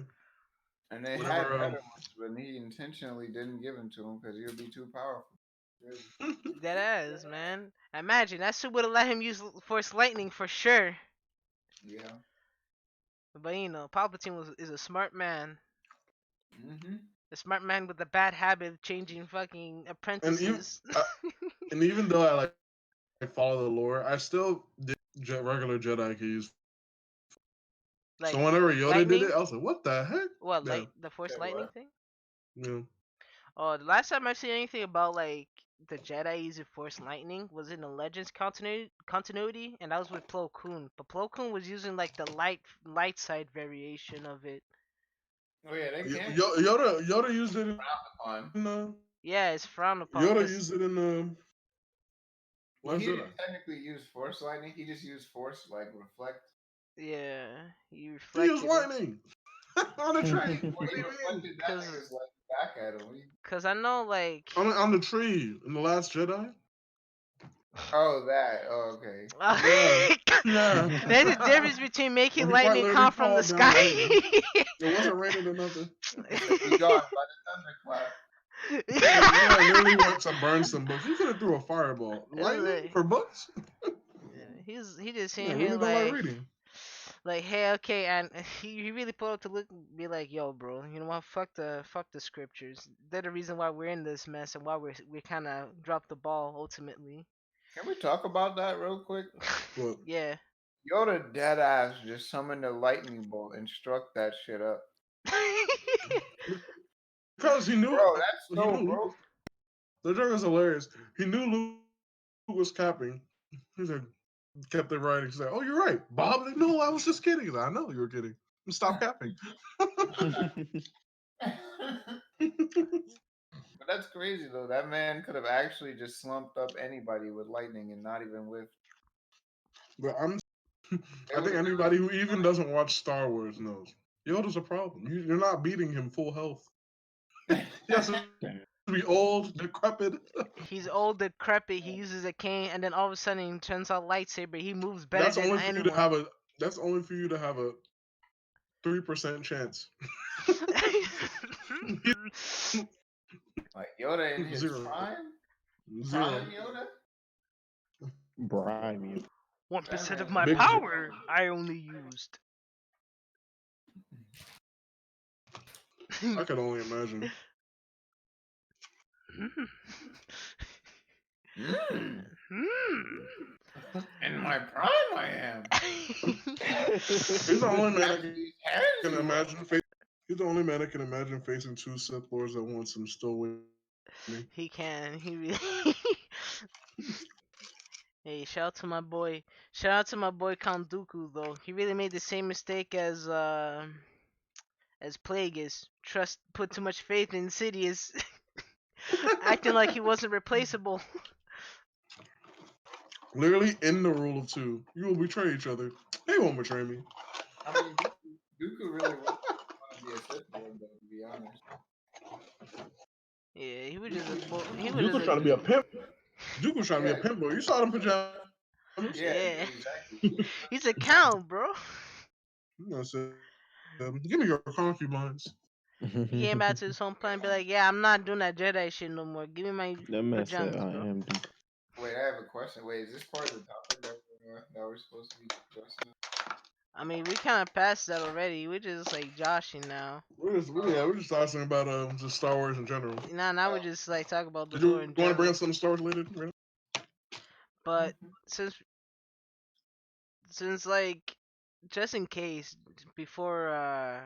and they had Whenever better ones, but he intentionally didn't give them to him because he would be too powerful. Crazy. That is, man. Imagine that shit would have let him use Force Lightning for sure. Yeah. But Palpatine is a smart man. Hmm. A smart man with a bad habit of changing fucking and even apprentices. uh, and even though I like follow the lore, I still did regular Jedi can use. Like So whenever Yoda did lightning? it, I was like, what the heck? What, Yeah. the Force Say Lightning what? thing? Yeah. Oh, the last time I seen anything about like the Jedi using Force Lightning was in the Legends continuity, and that was with Plo Koon. But Plo Koon was using like the light side variation of it. Oh yeah, they Y- can Yoda used it on. in Yeah, it's frowned upon Yoda because used it in Well, Last he Jedi. didn't technically use force lightning. He just used force like reflect. yeah, he He used reflected it. lightning on the tree. Well, What do he you mean? reflected that Cause, nigga's like back at him. cause I know like On the tree in the Last Jedi. Oh, that. Oh, okay. Yeah, yeah. there's a difference between making When he quite lightning literally come from the called down sky. lightning. It wasn't raining or nothing. He said, "Be gone by the thunderclap." Man literally went to burn some books. You could have threw a fireball. Lightning Like, for books? he just sitting Man, here really don't like reading. like hey okay, and he really put up to look be like yo bro, you know what, fuck the scriptures, they're the reason why we're in this mess and why we kind of dropped the ball ultimately. Can we talk about that real quick? But Yeah. Yoda dead ass just summoned a lightning bolt and struck that shit up. because Bro, that's he so knew Luke. broke. The joke is hilarious. He knew Luke was capping. He said, kept it right. He said, "Oh, you're right, Bob." Like, no, I was just kidding. He's like, I know you were kidding. Stop capping. But that's crazy though. That man could have actually just slumped up anybody with lightning and not even with. But It I would think have anybody who even doesn't watch Star Wars knows Yoda's a problem. You're not beating him full health. been. He has to be old, decrepit. He's old, decrepit. He uses a cane, and then all of a sudden he turns out lightsaber. He moves better That's than only for you to anyone. have a. That's only for you to have a 3% chance. Like Yoda in his Zero. prime? Zero. Prime Yoda? Brian, you. 1% of That my Big power I only used. I can only imagine. man. Hmm. In my prime, I am. He's the only man I Catch these hands, can you imagine. He's the only man I can imagine facing two Sith Lords at once and still winning. He can. He really. Hey, shout out to my boy. Shout out to my boy Count Dooku though. He really made the same mistake as Plagueis. Put too much faith in Sidious, acting like he wasn't replaceable. Literally in the rule of two. You will betray each other. They won't betray me. I mean, Dooku really want to be a Sith Lord, though, to be honest. Yeah, he was just a he was just Dooku's trying to be a a pimp. Dooku's trying to be a Yeah, pimp, boy. You saw them pajamas. yeah, yeah. exactly. He's a count, bro. You know, so, give me your concubines. He came back to his home planet and be like, yeah, I'm not doing that Jedi shit no more. Give me my That man said, pajamas, "I bro. am." Duke. Wait, I have a question. Wait, is this part of the topic that we're supposed to be discussing? I mean, we kind of passed that already. We're just like joshing now. We're just talking about just Star Wars in general. Now we're just like talking about the Did lore you in want to bring general. up some Star Wars later? Right? But since like just in case before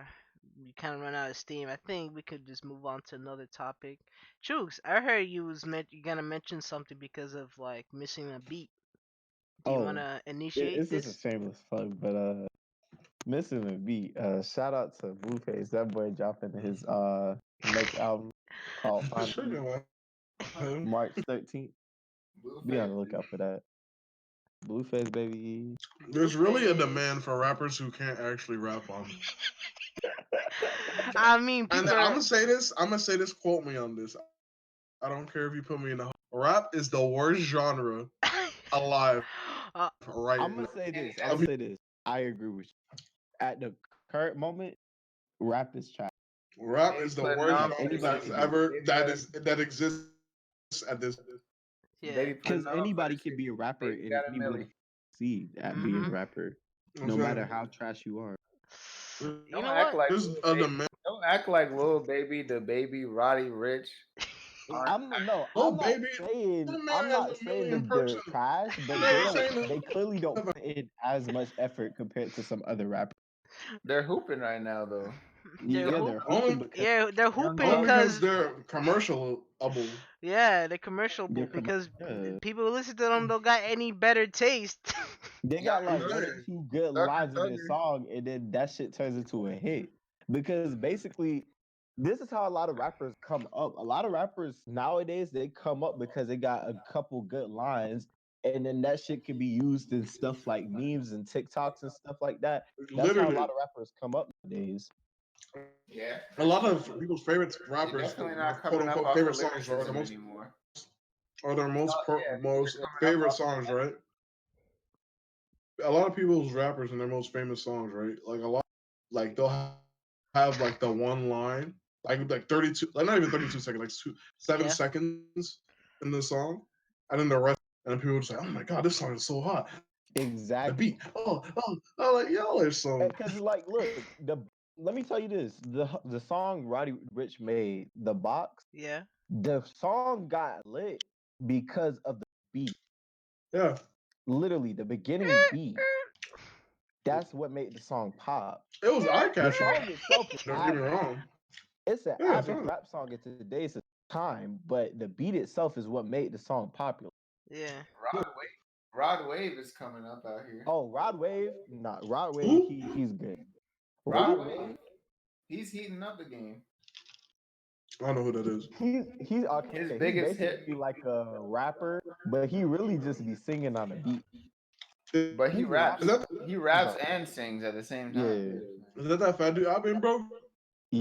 we kind of run out of steam, I think we could just move on to another topic. Chooks, I heard you gonna mention something because of like missing a beat. Do you Oh, wanna initiate it's just a this? shameless plug, but missing a beat. Shout out to Blueface. That boy dropping his next album called Final Sure, Beat, man. March 13th. Be on Blueface. the lookout for that. Blueface, baby. There's really a Blueface. demand for rappers who can't actually rap on. I mean, And people I'm are. gonna say this. I'm gonna say this. Quote me on this. I don't care if you put me in the. Rap is the worst genre alive uh, right I'm now. gonna say this. I I'm mean, gonna say this. I agree with you. At the current moment, rap is trash. rap They is the put worst Like genre anybody that's can do it. ever that exists at this. yeah. Baby put Because numb anybody versus can be a rapper baby and got a anybody milli. can succeed at being a Mhm. rapper, I'm no matter saying how trash you are. You Don't know act what? like there's little a baby. demand. Don't act like little baby, the baby, Roddy Rich. Aren't Oh I'm not baby, saying that man I'm has not a saying million that they're person. trash, but Never saying they clearly don't put in as much effort compared to some other rappers. they're hooping right now though. They're Yeah, hoop. they're hooping only because Yeah, they're young hooping only bucks, because because they're commercialable. yeah, they're commercial they're because yeah. people who listen to them don't got any better taste. They got Young like I'm one or Thugger, saying two good Thugger, lines in their Thugger. song, and then that shit turns into a hit. because basically this is how a lot of rappers come up. A lot of rappers nowadays they come up because they got a couple good lines, and then that shit can be used in stuff like memes and TikToks and stuff like that. That's how a Literally, lot of rappers come up nowadays. Yeah, a for lot sure. of people's favorite You're rappers, definitely their not quote coming up unquote off favorite of songs, lyricism anymore. are their Oh yeah, they're most coming up favorite off of songs, right? A lot of people's rappers and their most famous songs, right? Like a lot, like they'll have like the one line, like 32, like not even 32 seconds, like 7 Yeah. seconds in the song, and then the rest, and then people just like, oh my god, this song is so hot. The Exactly. beat, like y'all are so. Because like, look, the let me tell you this: the song Roddy Rich made, the box, Yeah. the song got lit because of the beat. Yeah, Literally, the beginning beat. That's what made the song pop. it was eye The catching. song itself is Don't get me average. wrong. It's an Yeah, average fine. rap song in today's time, but the beat itself is what made the song popular. Yeah. Rod Wave. Rod Wave is coming up out here. Oh, Rod Wave, not Rod Wave. Who? He's good. Rod Rod Wave, Wave, he's heating up the game. I don't know who that is. he's okay. His He's biggest basically hit, like a rapper, but he really just be singing on a beat. but he He's raps. rapping. He raps But and sings at the same time. yeah, Is that fat dude? I've been broke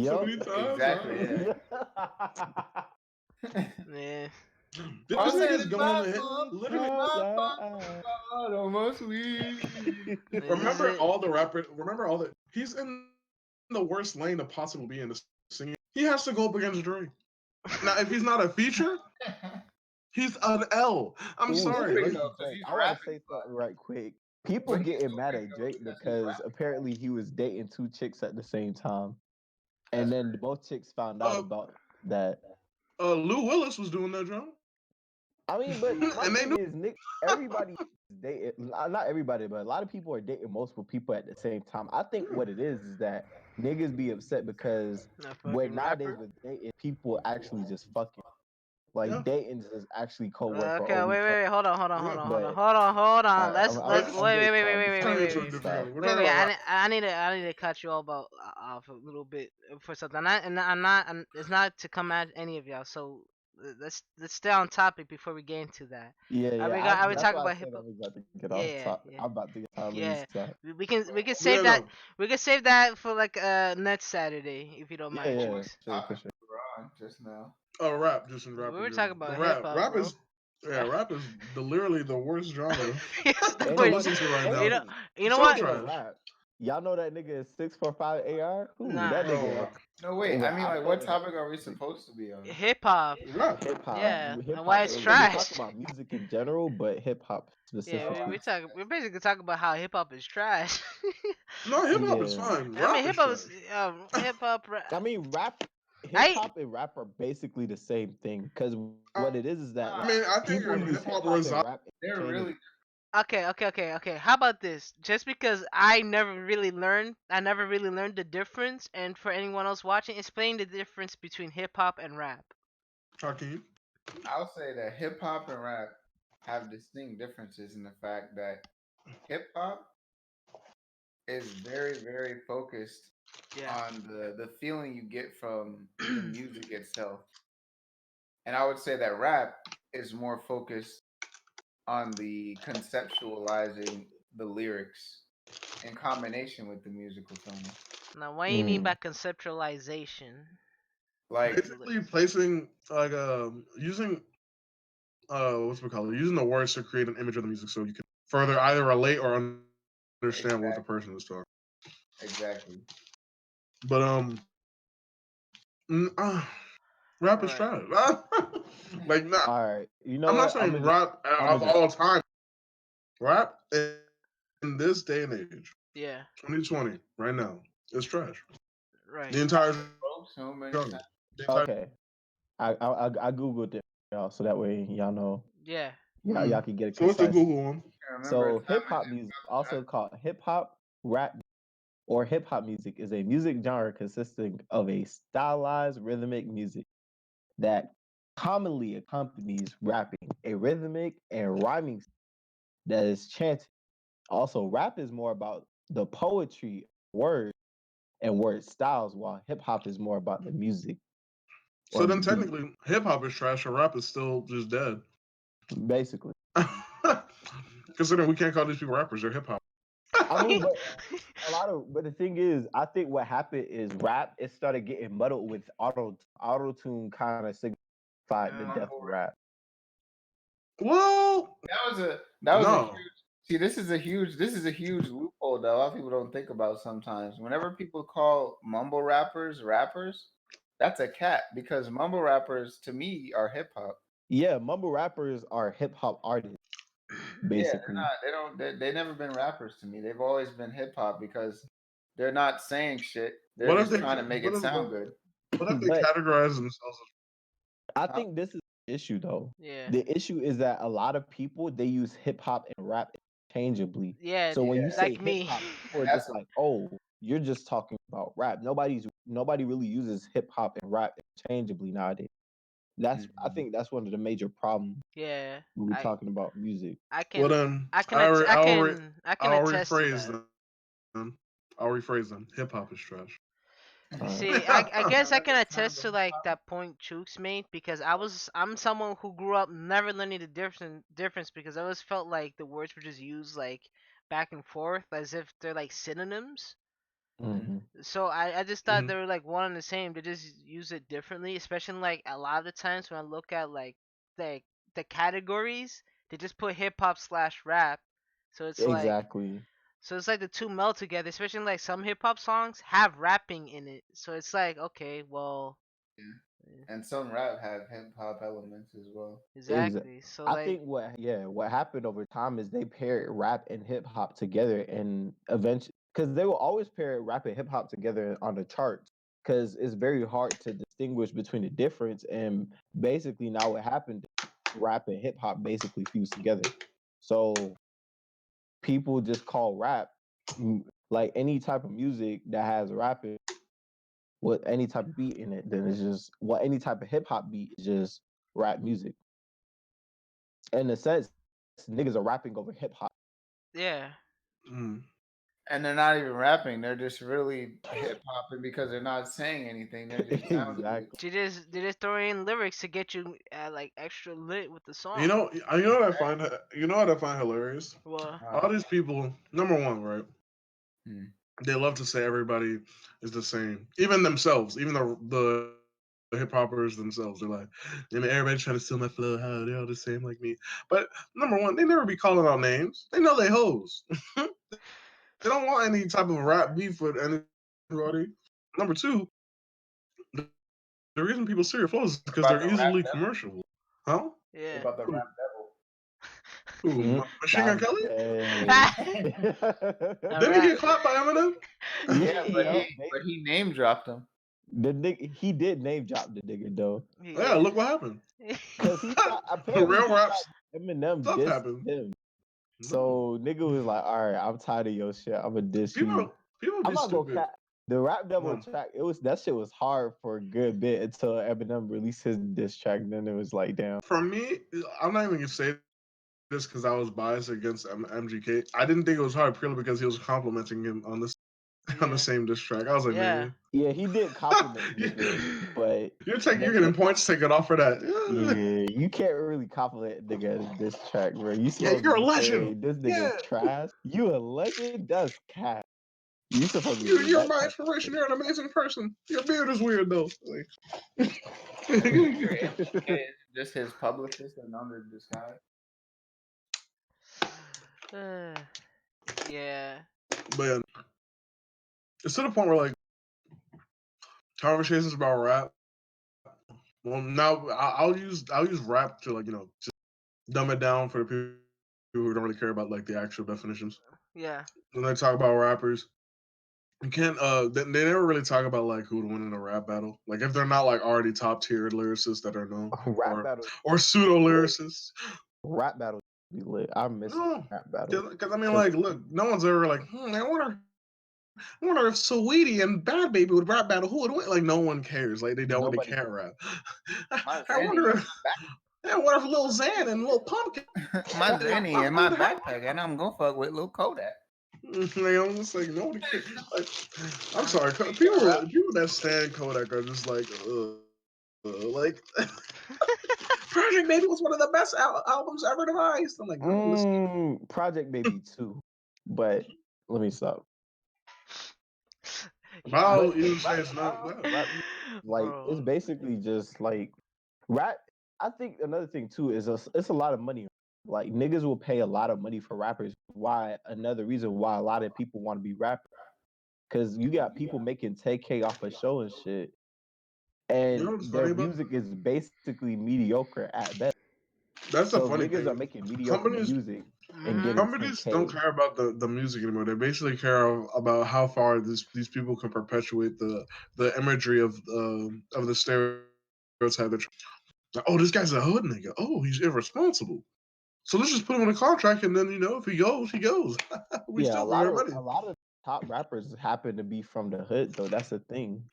so yep. many times. Exactly. Yeah. Yeah. This I said nigga's if going on I the hit. pump Literally, my bottle must we. This is remember it. all the rappers. Remember all the. He's in the worst lane to possibly be in the singing. He has to go up against Dre. Now, if he's not a feature, he's an L. I'm Ooh, He's sorry. free Like, speaking though, of because Drake, he's I want to rapping. say something right quick. People But he's getting mad free at though Drake because he's because apparently he was dating two chicks at the same time, and That's then both chicks found out uh, about that. Lou Willis was doing that, John, I mean, but my and they thing knew. is, Nick, everybody is dating, not everybody, but a lot of people are dating multiple people at the same time. I think what it is that niggas be upset because A when fucking nowadays rapper. with dating, people actually just fucking like Yeah, dating is actually code word for Okay, oh we wait, fuck. wait, wait. Hold on, hold on, hold yeah. on, hold on, But hold on, hold on. But Let's it's I'm wait, getting wait, wait, calm. wait, It's wait, time wait, to turning wait, into get a wait. different inside. thing. We're Wait, talking wait. about rap. I need to cut you all about off a little bit for something. I'm not. It's not to come at any of y'all. So let's stay on topic before we get into that. Yeah, Are yeah. we got? Are we That's talking why I about said hip I hop? was about to get off Yeah, top. yeah, I'm about to get tired of yeah. that. We can Yeah, save that. no. We can save that for like next Saturday if you don't Yeah, mind, what yeah, was Jinx. the sure, for topic sure. we were on just now? Rap, just in We rap in were general. talking The about hip rap, hop, rap bro. is, yeah, rap is literally the worst genre It's the to worst. listen Anybody, to right You now. know. hey, You know So what? speaking of trash, rap, y'all know that nigga is 645 AR? Ooh, Nah. that bro. nigga. No, wait. I Well, mean, I like, put what in a topic are we music, supposed to be on? Hip hop. Rap. Yeah, hip and why hop. it's We're trash. talking about music in general, but hip hop Yeah, specifically. we're basically talking about how hip hop is trash. No, hip hop is Yeah, fine. I mean, Rap is hip hop trash. is hip hop. I mean, hip I hop and rap are basically the same thing. Because what it is that I like, Nah, mean, I think people use hip hip hop hop and resides. rap they're interchangeably. really okay. How about this? Just because I never really learned the difference, and for anyone else watching, explain the difference between hip hop and rap. Hakeem. I'll say that hip hop and rap have distinct differences in the fact that hip hop is very, very focused Yeah. on the feeling you get from the music itself. And I would say that rap is more focused on the conceptualizing the lyrics in combination with the musical tone. Now, what do you mean Mm. by conceptualization? Like, Basically, placing like using what's it called? Using the words to create an image of the music, so you can further either relate or understand what the person is talking. exactly, exactly. But mm, rap is Right. trash. Like, nah, All right, you know I'm not what? saying rap I'm of gonna just all time. Rap in this day and age, Yeah. 2020, right now, is trash. The Right. entire Spoke so genre. many times. The entire. okay. I googled it, y'all, so that way y'all know. Yeah. Y'all can get a So what's the concise. Google one? I remember a So time hip in hop music, also called hip hop, rap, or hip hop music, is a music genre consisting of a stylized rhythmic music that commonly accompanies rapping, a rhythmic and rhyming that is chanted. Also, rap is more about the poetry word and word styles, while hip hop is more about the music So or the then beat, technically, hip hop is trash and rap is still just dead. basically. Considering we can't call these people rappers, they're hip hop. I mean, but but the thing is, I think what happened is rap it started getting muddled with auto tune kind of signified the death of rap. Well, That was a huge. no. See, this is a huge loophole that a lot of people don't think about sometimes. Whenever people call mumble rappers, that's a cat because mumble rappers to me are hip hop. Yeah, mumble rappers are hip hop artists, Yeah, they're basically. not. They don't. They never been rappers to me. They've always been hip hop because they're not saying shit. They're What if just they trying to make what it if sound good. they But categorize themselves I Huh? think this is the issue though. Yeah. The issue is that a lot of people they use hip hop and rap interchangeably. Yeah, So Yeah, when you say like hip me. hop, people are that's just like, "Oh, you're just talking about rap." Nobody really uses hip hop and rap interchangeably nowadays. I Mhm. think that's one of the major problems Yeah. when we're I talking about music. I well can then I can att- I can I'll attest to rephrase that. them. I'll rephrase them. Hip hop is trash. Uh, See, I Now, guess I let can the term attest go to hip like hop. that point Chooks made because I'm someone who grew up never learning the difference because I always felt like the words were just used like back and forth as if they're like synonyms. Mhm. mhm. So I just thought Hmm. they were like one and the same. They just use it differently, especially like a lot of the times when I look at like the the categories, they just put hip hop slash rap. So it's like Exactly. so it's like the two meld together, especially like some hip hop songs have rapping in it. So it's like okay, well, Yeah. eh, And some rap have hip hop elements as well. Exactly. exactly. So I like think what happened over time is they paired rap and hip hop together and eventually because they will always pair rap and hip hop together on the charts because it's very hard to distinguish between the difference and basically now what happened rap and hip hop basically fused together. So people just call rap like any type of music that has rapping with any type of beat in it, then it's just any type of hip hop beat is just rap music. In a sense, niggas are rapping over hip hop. yeah, Mm. And they're not even rapping. They're just really hip hopping because they're not saying anything. They're just sounding good. Exactly. they just throw in lyrics to get you like extra lit with the You song. know, you know what I find hilarious. Well, All these people, number one, right? Hmm. They love to say everybody is the same, even themselves, even the hip hoppers themselves. They're like, I mean, everybody's trying to steal my flow. How they're all the same like me. But number one, they never be calling out names. They know they hoes. They don't want any type of rap beef with anybody. Number two, the reason people steal your flows is because they're easily What about the commercial. rap devil? Huh? What yeah. about the Who? rap devil? Who? Mm, Machine Gun that Kelly? hey. All Didn't he right. get clapped by Eminem? Yeah, but Yep, he name dropped him. the nigga he did name drop the nigga though, Yeah, Yeah. look what happened. cause he thought apparently Real he rap thought Eminem stuff dissed happened. him. No. So nigga was like, all right, I'm tired of your shit. I'm gonna diss you. People I'm be not gonna stupid. cat. The rap devil No. track, it was that shit was hard for a good bit until Eminem released his diss track. And then it was like, damn. For me, I'm not even gonna say this because I was biased against MGK. I didn't think it was hard purely because he was complimenting him on the same Yeah. diss track. I was like, man, Yeah. Yeah, he did compliment the you- nigga, but you're getting points taken off for that. yeah, you can't really compliment a nigga in this track, bro. You Yeah, supposed to you're a be legend. saying this nigga Yeah, trash. You a legend? That's cat. You supposed to be doing you're that my type inspiration. You're an amazing person. Your beard is weird though. Like, So you figure of MGK shit. is just his publicist and under disguise. Yeah. but yeah, it's to the point where like conversations about rap. Well, now I'll use rap to like just dumb it down for the people who don't really care about like the actual definitions. Yeah. When they talk about rappers, you can't they never really talk about like who would win in a rap battle. Like if they're not like already top tier lyricists that are known Rap battle, or pseudo lit. lyricists. Rap battle be lit. I miss No, rap battle. because I mean Cause like look, no one's ever like I wonder if Saweetie and Bad Baby would rap battle. Who would win? Like no one cares. Like they don't really nobody can't rap. My I Zanny wonder in if I wonder if Lil Xan and Lil Pumpkin my would Zanny in my have backpack, and I'm gonna fuck with Lil Kodak. Like, I'm just like nobody cares. Like, I'm Uh, sorry, people that stand Kodak are just like, like Project Baby was one of the best albums ever devised. I'm like, no, listen. Project Baby 2, but let me stop. Wow, But you say rap, it's not that. rap, music, like Bro. it's basically just like rap. I think another thing too is it's a lot of money. Like niggas will pay a lot of money for rappers. Why? Another reason why a lot of people want to be rappers because you got people making 10K off a show and shit, You know and what's their funny about music is basically mediocre at best. that's the So funny niggas are thing. making mediocre Companies music and Mhm. getting companies don't 10K. care about the music anymore. They basically care about how far these people can perpetuate the imagery of the stereotype. Like, oh, this guy's a hood nigga. Oh, he's irresponsible. So let's just put him on a contract, and then if he goes, he goes. We still Yeah, bring our money. a lot of top rappers happen to be from the hood though. That's the thing.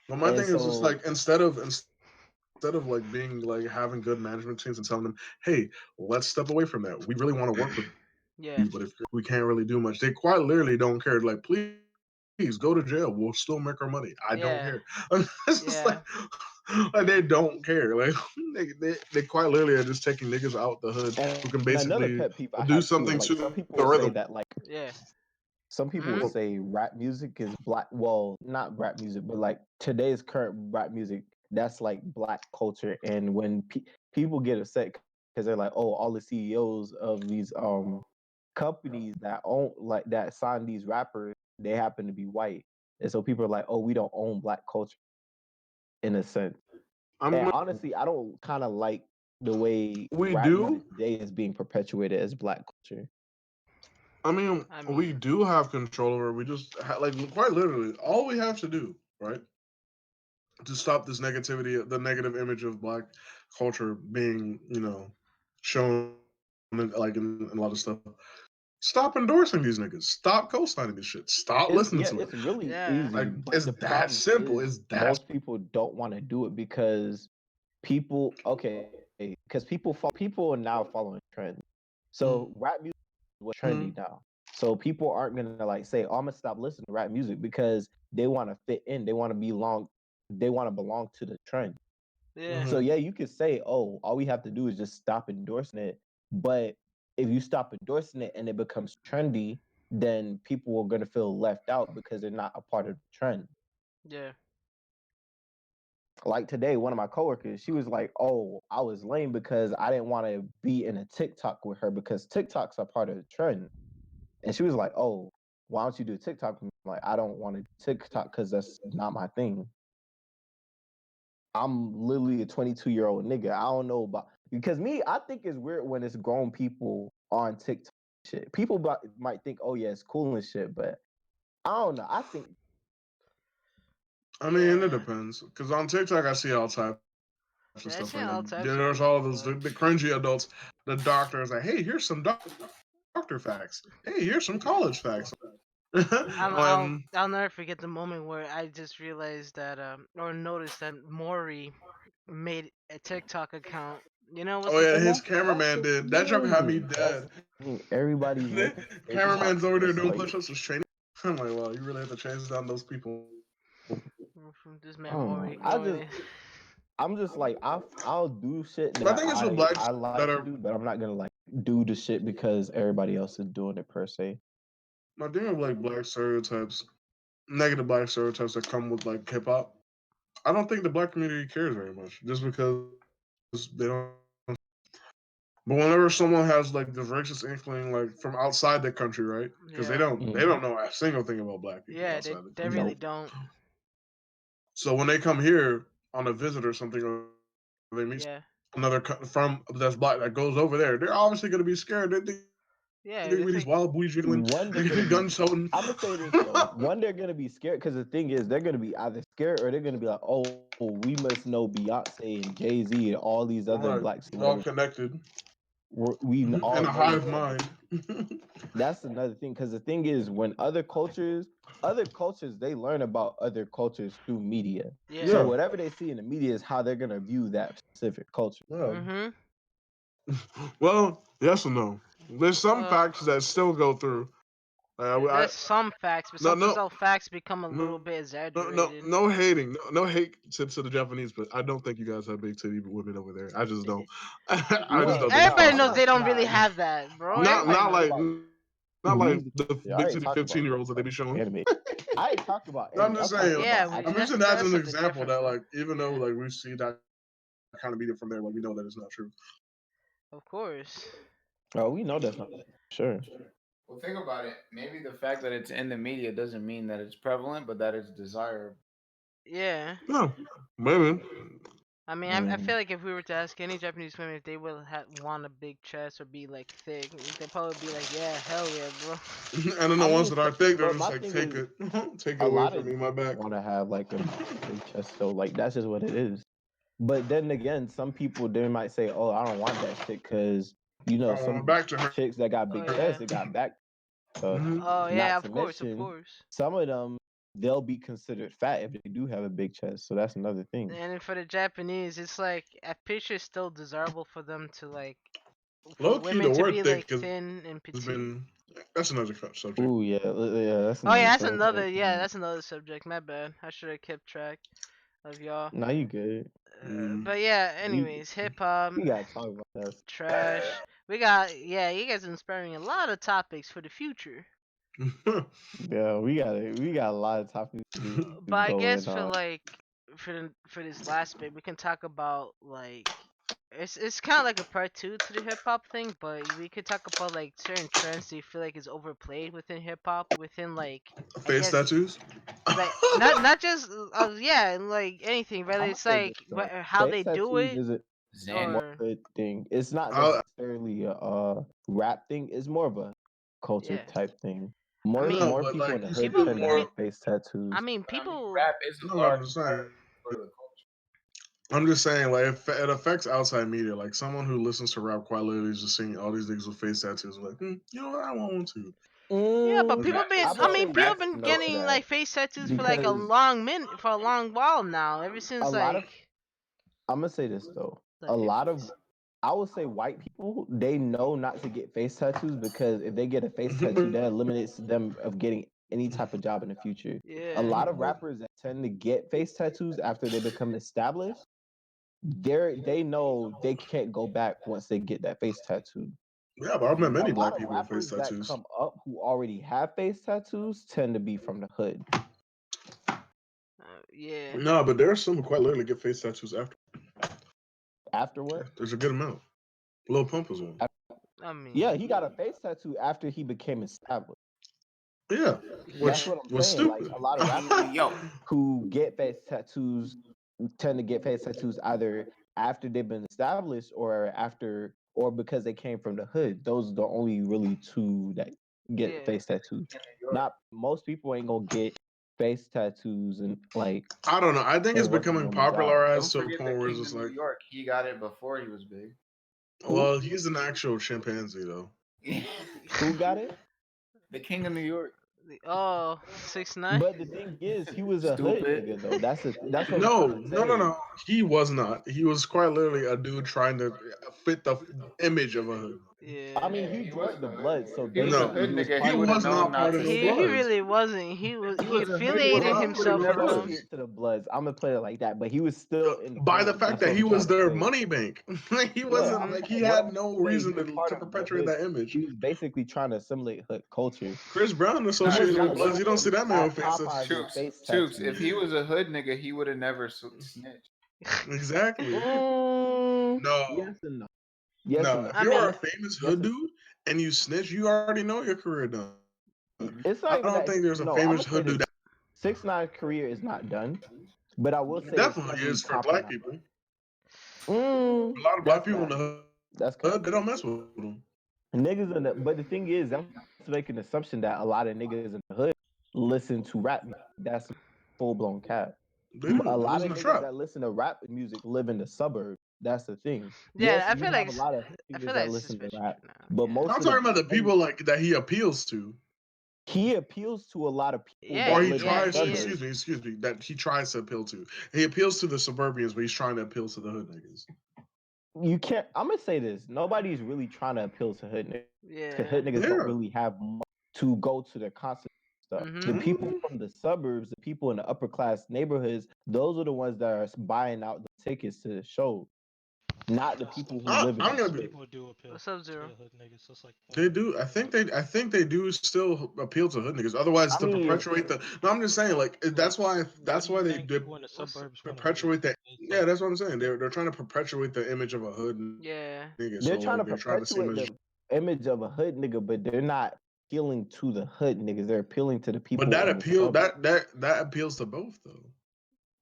But my And thing is just so like instead of like being like having good management teams and telling them, hey, let's step away from that. We really want to work with you, but if we Yeah. can't really do much, they quite literally don't care. Like, please go to jail. We'll still make our money. I don't care. Yeah. It's just Yeah. like they don't care. Like they quite literally are just taking niggas out the hood who and can another basically pet peeve I have do too is something like to some the people will rhythm. say that like Yeah. some people will Mhm. say rap music is black. Well, not rap music, but like today's current rap music that's like black culture. And when people get upset because they're like, oh, all the CEOs of these companies that own like that sign these rappers, they happen to be white, and so people are like, oh, we don't own black culture in a sense. I'm And honestly, I don't kind of like the way we rap do. music today is being perpetuated as black culture. I mean, I we mean, do have control over. We just like quite literally all we have to do, right, to stop this negativity, the negative image of black culture being, shown like in a lot of stuff. Stop endorsing these niggas. Stop co-signing this shit. Stop listening to it. It's really yeah. Like easy, it's but the that problem simple. is It's that. most people don't want to do it because because people are now following trends. So rap music is what's Mm-hmm. trendy now. So people aren't gonna like say, "Oh, I'm gonna stop listening to rap music" because they want to fit in. They want to belong to the trend. Yeah. So Mm-hmm. yeah, you could say, "Oh, all we have to do is just stop endorsing it." But if you stop endorsing it and it becomes trendy, then people are gonna feel left out because they're not a part of the trend. Yeah. Like today, one of my coworkers, she was like, "Oh, I was lame because I didn't want to be in a TikTok with her because TikToks are part of the trend." And she was like, "Oh, why don't you do TikTok?" I'm like, I don't want to do TikTok because that's not my thing. I'm literally a 22-year-old nigga. I don't know about because me, I think it's weird when it's grown people on TikTok shit. People might think, oh yeah, it's cool and shit, but I don't know. I think I mean, it Yeah. depends. Because on TikTok, I see all types of stuff. Like, Yeah, I then seen there's all all types those of the people, but cringy adults, the doctors. Like, hey, here's some doctor facts. Hey, here's some college facts. I'll I'll never forget the moment where I just realized that or noticed that Maury made a TikTok account. You know what's Oh the yeah, and his that's cameraman the did. That joke had me thing. That's dead. the thing. Everybody's making TikToks. Cameraman's over there It's doing like push-ups with training. I'm like, wow, you really have to chase down those people. from this I man don't know. Maury going in? I'm just like I'll do shit My that thing is with blacks I that like to are do, but I'm not gonna like do the shit because everybody else is doing it per se. my thing with like black stereotypes, negative black stereotypes that come with like hip hop. I don't think the black community cares very much, just because they don't. But whenever someone has like the racist inkling, like from outside the country, right? Because Yeah. they don't Mm, know a single thing about black people Yeah, outside they the they country. really nope. don't. So when they come here on a visit or something, or they meet Yeah. from that's black that goes over there, they're obviously going to be scared. They're going to be these wild boys Yeah, they jiggling, think they're going to be One, they're gun gonna be. toting. I'm gonna say this though. One, they're gonna be scared because the thing is, they're gonna be either scared or they're gonna be like, "Oh, we must know Beyonce and Jay-Z and all these other Right, black all celebrities. connected We in all a know hive each other." mind. That's another thing because the thing is, when other cultures, they learn about other cultures through media. yeah. So Yeah, whatever they see in the media is how they're gonna view that specific culture. yeah. Mhm. Well, yes or no. There's some Well, facts that still go through. I, There's some facts, but no, sometimes no, those facts become a little no, bit no, exaggerated. no hating, no hate to the Japanese, but I don't think you guys have big titty women over there. I just don't. I just No, don't think so. no, Everybody I'm knows not. they don't really Nah, have that, bro. Not Everybody I not talk knows. like about not like music. the I big already titty talked about 15-year-olds that they be showing. anime. I ain't talking about No, I'm anime. I'm just talking saying. Yeah, about we, I'm actual. that's using that as an something example different, that, bro. like, even though Yeah, like we see that kind of media from there, like we know that it's not true. of course. Oh, we know that's not sure. Well, think about it. Maybe the fact that it's in the media doesn't mean that it's prevalent, but that it's desirable. Yeah. No, maybe. I mean, I Mm. feel like if we were to ask any Japanese women if they would want a big chest or be like thick, they'd probably be like, "Yeah, hell yeah, bro." And then the I ones mean, that are thick, they're but just my like, thing take is, it, take it a away lot from of me, my back. want to have like a big chest, so like that's just what it is. But then again, some people they might say, "Oh, I don't want that shit," because I want my some back to her. chicks that got Oh big yeah. chests, they got back. Hmm. Oh yeah, Not of to course, of mention, course. some of them they'll be considered fat if they do have a big chest. So that's another thing. And then for the Japanese, it's like a picture is still desirable for them to like for Low key, women the to word be thick like has thin and been. petite. That's another subject. Ooh, yeah, yeah, that's Oh another yeah, that's subject. another that's another subject. My bad. I should have kept track of y'all. No, you good. Mm. But yeah, We anyways, hip hop, we gotta talk about that. trash. We got you guys are inspiring a lot of topics for the future. Yeah, we got a lot of topics to But I guess going for on. like for this last bit, we can talk about like it's kind of like a part two to the hip hop thing, but we could talk about like certain trends do you feel like is overplayed within hip hop, within like I Face guess tattoos. like not just yeah like anything, whether I'm gonna it's say this like though. how Face they do tattoos it isn't Zen. more or good thing. It's not I, necessarily a rap thing. It's more of a culture yeah. type thing. I More mean no, more but people like in the you see hood the people tend to more. have face tattoos. I mean But I mean, people rap is No, a no, I'm large just saying. part of the culture. I'm just saying, like, it affects outside media. Like, someone who listens to rap quite literally is just seeing all these niggas with face tattoos. Like, you know what? I want one too. yeah, but Mm, people Rap been I is would I so mean say people yes rap been and is no so to getting that like face tattoos for like a because long minute for a long while now, ever a since lot of like I'm gonna say this though. the A lot of 50s. I would say white people they know not to get face tattoos because if they get a face tattoo, that eliminates them of getting any type of job in the future. A Yeah. lot of rappers that tend to get face tattoos after they become established, they know they can't go back once they get that face tattoo. Yeah, but I've met A many lot black of people with face rappers that tattoos. come up who already have face tattoos tend to be from the hood. Yeah. No, but there are some who quite literally get face tattoos after. After what? There's a good amount. Lil Pump is one. I Yeah, mean, he got a face tattoo after he became established. Yeah, That's which what I'm was saying. Like stupid. a lot of rappers Yo, who get face tattoos tend to get face tattoos either after they've been established or after or because they came from the hood. Those are the only really two that get yeah. face tattoos. Not most people ain't gonna get face tattoos and like I don't know. I think it's and work a becoming normal job. popularized don't to a forget the point where it's King just of New like, York. He got it before he was big. Who? well, he's an actual chimpanzee though. Who got it? The King of New York. Oh, 6ix9ine. But the thing is, he was a hood Stupid. nigga though. That's what I'm No, trying to no, no, say. no. He was not. He was quite literally a dude trying to fit the image of a hood. I Yeah. mean, he joined the blood, so If he was a No, basically hood he was nigga, he he part of would the have was known blood. not not part of to the He Bloods. really wasn't. He He was a hood He was affiliated nigga. not He would part of have himself the with never them. Bloods. Affiliate to the Bloods. I'm gonna play it like that, but he was still in the By the hood. fact That's what that he I'm trying was to their say. money bank. He Yeah, wasn't I'm like Mhm. he what had I'm no saying. He reason was part to of the perpetuate hood. that image. He was basically trying to assimilate hood culture. Chris Brown Nah, He was associated with like Bloods. You don't see looking that man with at face Popeye tattoos. get Chooks. face Chooks. If tattoos. he was a hood nigga, he would have never snitched. Exactly. No, Yes and no. Yes and no. no. If I you are mean, a famous Yes hood and dude and you snitch, you already know your career done. it's I not even don't that. think there's a No, I'm famous gonna say hood dude this. 6ix9ine career is not done, but I will that say it's definitely heavily is for black compromised. people. A lot of black That's people in cap. the hood, That's they cap. don't mess with him. Niggas in the but the thing is, I'm making the assumption that a lot of niggas in the hood listen to rap music. That's full blown cap. They do. A They lot listen of to niggas trap. that listen to rap music live in the suburbs. That's the thing. yeah. Yes, you have a lot of I niggas feel that like it's listen to especially rap, true now. but Yeah. most I'm of the talking about the and people like that he appeals to, he appeals to a lot of people Yeah. or that he live in the tries to. He is. suburbs. Excuse me. That he tries to appeal to. He appeals to the suburbians, but he's trying to appeal to the hood niggas. You can't. I'm gonna say this. Nobody's really trying to appeal to hood niggas because Yeah. hood niggas don't Yeah, really have money. to go to their concert stuff. The Mhm. people Mm, from the suburbs, the people in the upper class neighborhoods, those are the ones that are buying out the tickets to the show, not the people who live in I'm the gonna Those be. hood. people do appeal What's up, to Zero? the hood niggas. Just like They do. I think they do still appeal to hood niggas. Otherwise, I to mean, perpetuate the. No, I'm just saying. Like like, that's what do why you they think did people in the What's suburbs want to do? perpetuate that. It's Yeah, like, that's what I'm saying. They're trying to perpetuate the image of a hood yeah. nigga. they're So trying to like they're trying to seem perpetuate as. the image of a hood nigga, but they're not appealing to the hood niggas. They're appealing to the But people that in the appeal suburbs. that appeals to both though.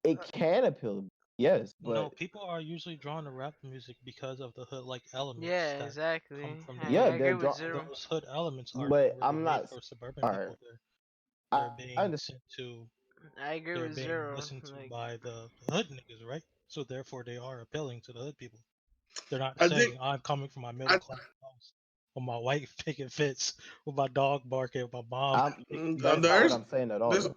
It can appeal, yes, no, but people are usually drawn to rap music because of the hood like elements Yeah, that come exactly. from the yeah, I hood. agree they're with drawn. And Zero. those hood elements aren't But really I'm made not. for suburban All right, people. They're I being understand. sent to I agree they're with being Zero. listened to Like, by the hood niggas, right? So therefore they are appealing to the hood people. They're not I think saying I'm coming from my middle I class house with my white picket fits, with my dog barking, with my mom I'm. making me That's not what there's I'm saying at all, there's though.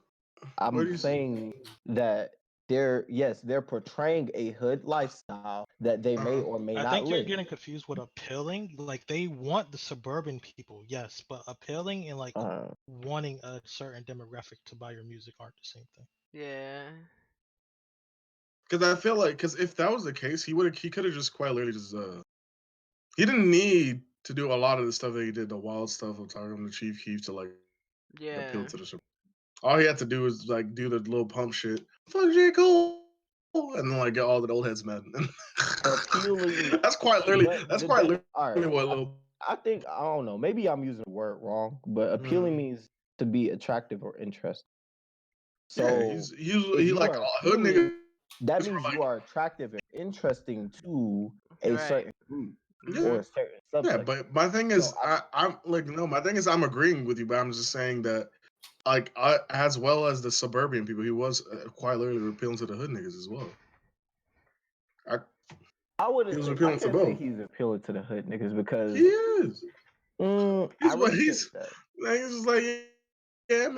what I'm do you saying that they're portraying a hood lifestyle that they may uh or may I not think you're live. getting confused with appealing. Like they want the suburban people, yes, but appealing and like Uh, wanting a certain demographic to buy your music aren't the same thing. yeah. because I feel like because if that was the case, he could have just quite literally just he didn't need to do a lot of the stuff that he did, the wild stuff of talking to Chief Keef to like appeal to the Yeah. all he had to do was like do the little pump shit. Fuck J. Cole and then like get all the old heads mad. appealing, but That's quite the literally all what right. little I think I don't know. Maybe I'm using the word wrong, but appealing mm, means to be attractive or interesting. yeah, So he if you like are hood niggas appealing, that were means like you are attractive and interesting to a Right. certain group yeah. or Mhm. a certain Yeah, subsection. but my thing So is, I'm like, no, my thing is, I'm agreeing with you, but I'm just saying that, like, as well as the suburban people, he was quite literally appealing to the hood niggas as well. I, I he wouldn't was say I appealing to can't say both. he's appealing to the hood niggas He because is. I He's what really can't he's say. like. He's just like, yeah, man,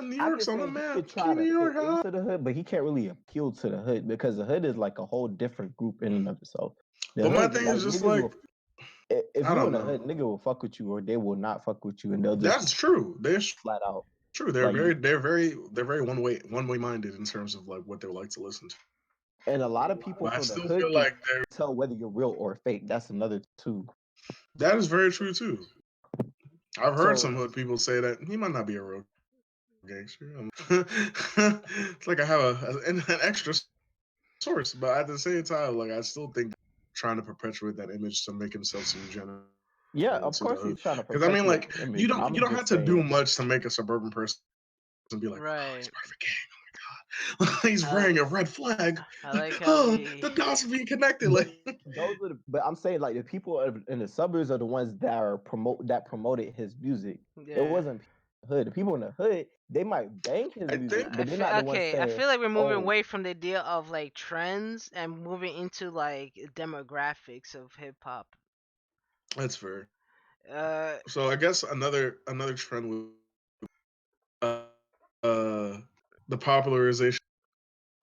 New I York's can on the say he map. could Keep try New to York fit hot. into the hood, but he can't really appeal to the hood because the hood is like a whole different group in and of itself. The But my hood, thing like is just niggas like, will, if I you in don't the hood, know. nigga will fuck with you or they will not fuck with you, and they'll just That's true. That's flat out true. like. They're very one way minded in terms of like what they would like to listen to. And a lot of people But I from the still hood feel can like they're tell whether you're real or fake. That's another too. that is very true too. I've heard some So hood people say that he might not be a real gangster. It's like I have an extra source, but at the same time, like I still think trying to perpetuate that image to make himself seem genuine to the hood. yeah, of course he's Because I trying to mean, like perpetuate the you image. don't have I'm to just do much saying. to make a suburban person be like, oh, he's Right. perfect gang. Oh my god, he's I wearing a red flag. I like how Oh, he. the dots are being connected. But Like those are the, but I'm saying like the people in the suburbs are the ones that are promoted his music. It Yeah. wasn't people in the hood. The people in the hood, they might bang his I music, think but they're not the ones I saying, feel like we're moving "Oh, away from the idea of like trends and moving into like demographics of hip hop. that's fair. Uh, So I guess another trend would the popularization.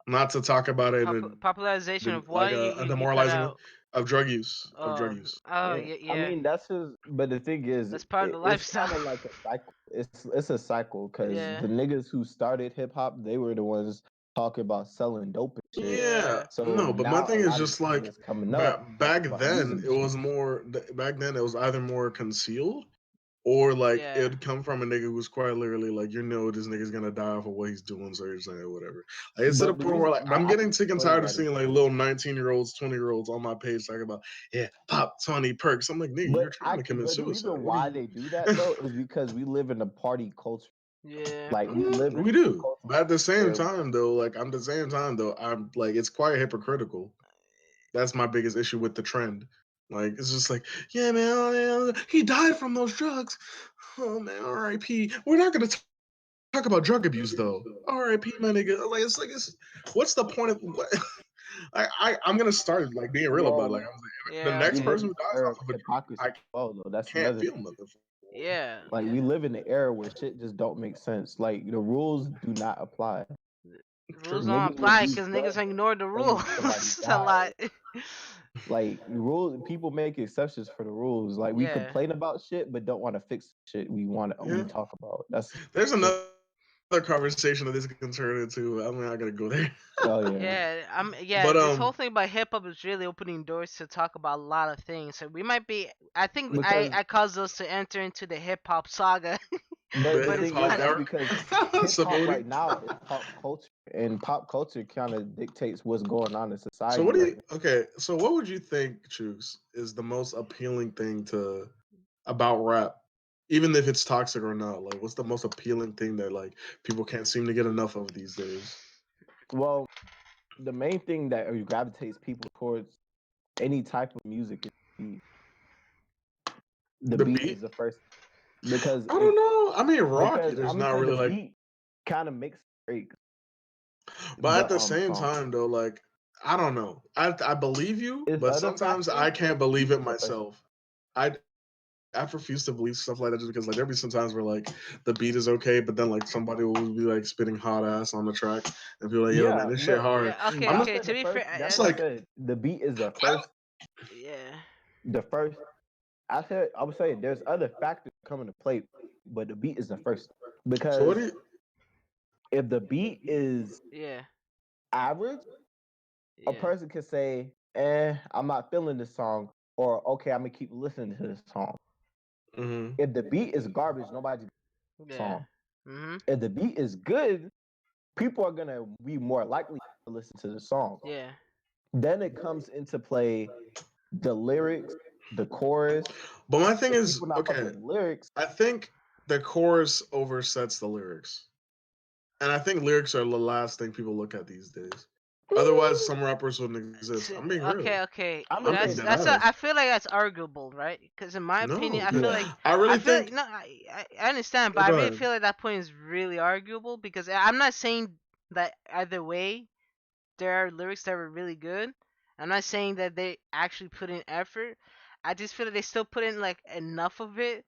Not to talk about it in popularization of like what a you cut demoralizing out. of drug use of drug Oh, use. oh yeah." yeah, I yeah. mean, that's his. But the thing is, That's part of the it's lifestyle. kind of like a cycle. It's a cycle because Yeah, the niggas who started hip hop, they were the ones talking about selling dope and shit. Yeah, yeah, So no, but my now a thing is lot of just these like niggas coming up back talking about then using the it was shit. more back then it was either more concealed or like yeah. it'd come from a nigga who's quite literally like this nigga's gonna die for what he's doing, so you're saying whatever. Like it's to the But the point where reason, like but I'm I getting think sick and the way tired of that is, seeing like little 19-year-olds, 20-year-olds on my page talking about pop 20 perks. I'm like nigga, you're trying to commit but the suicide. reason What are why you? they do that though is because we live in a party culture. Yeah. Like we live in We a do, culture but at the same where time though, I'm like it's quite hypocritical. That's my biggest issue with the trend. Like it's just like, yeah, man, oh, yeah, he died from those drugs. Oh man, R.I.P. We're not gonna talk about drug abuse though. R.I.P. My nigga. Like it's what's the point of what? I'm gonna start like being real about it. Like well, I was like, the Yeah. we next live person in who the dies era off of of a drug, hypocrisy I as well though. That's can't another feel thing. nothing for. Yeah. Like we live in the era where shit just don't make sense. Like the rules do not apply. Rules True. don't Niggas will apply do because niggas drugs ignore the and rules somebody a dies. lot. Like rules, people make exceptions for the rules. Like we Yeah. complain about shit, but don't want to fix shit. We Yeah. talk about. That's There's another conversation that this can turn into. I'm not gonna go there. oh yeah. Yeah, But this whole thing about hip hop is really opening doors to talk about a lot of things. So we might be I think Because I caused us to enter into the hip hop saga. but the the But hip it's thing hop is, kind that's of era. because hip hop Samoody. right now is pop culture, and pop culture kind of dictates what's going on in So society what do right you? Okay, so what would you think, Chooks, is the most appealing thing to about rap, even if it's toxic or not? Like, what's the most appealing thing that like people can't seem to get enough of these days? now. Well, the main thing that gravitates people towards any type of music is the The beat beat? is the first because I if don't know. I mean, rock. because There's I'm gonna not say the really like, beat kind of makes break but the at the same song. time though, like, I don't know. I believe you, It's but other sometimes I factors, can't but the beat believe it is the first. myself. I refuse to believe stuff like that just because like there'll be some times where like the beat is okay, but then like somebody will be like spitting hot ass on the track and be like, "Yo, man, Yeah, this shit but hard." yeah, okay, I'm I just okay. said To the be first. fair, That's it's why I like said the beat is the I, first. yeah. The first. I would say there's other factors come into play, but the beat is the first so what do because you? if the beat is Yeah. average, a Yeah. person can say, I'm not feeling this song," or "Okay, I'm gonna keep listening to this song." Mm-hmm. If the beat is garbage, nobody's gonna Yeah. song. Mhm. If the beat is good, people are gonna be more likely to listen to the song. Yeah. Then it comes into play the lyrics, the chorus. But my thing If is, people not fucking okay, with the lyrics, I think the chorus oversets the lyrics, and I think lyrics are the last thing people look at these days. Otherwise, mm, some rappers wouldn't exist. I'm being real. Okay, okay. I'm I'm gonna being say dead That's ass. I feel like that's arguable, right? Because in my opinion, No, I feel yeah. like I really no, think. I understand, but I Go really ahead. feel like that point is really arguable because I'm not saying that either way there are lyrics that were really good. I'm not saying that they actually put in effort. I just feel like they still put in like enough of it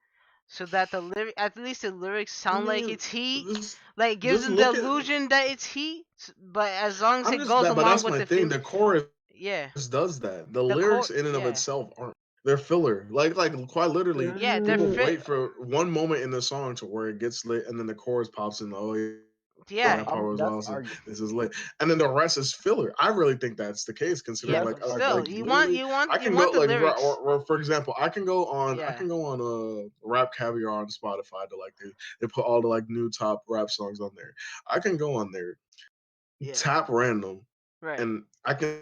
so that at least the lyrics I sound like mean, it's heat. just Like gives just them the look at. illusion that it's heat, but as long as I'm it just goes that, but along that's with my the thing. film, The chorus yeah, does that. The the lyrics core, in and of yeah, itself aren't. They're filler. Like quite literally, yeah, they're people Mm, fit, wait for one moment in the song to where it gets lit, and then the chorus pops in. Oh yeah, that yeah, part was that's awesome. arguable. This is lit, and then the rest is filler. I really think that's the case, considering yeah, That's like but still, arguable. like literally, I you can go want the like lyrics, for example, I yeah, can go on Rap Caviar on Spotify to like they put all the like new top rap songs on there. I can go on there, yeah, tap random, right, and I can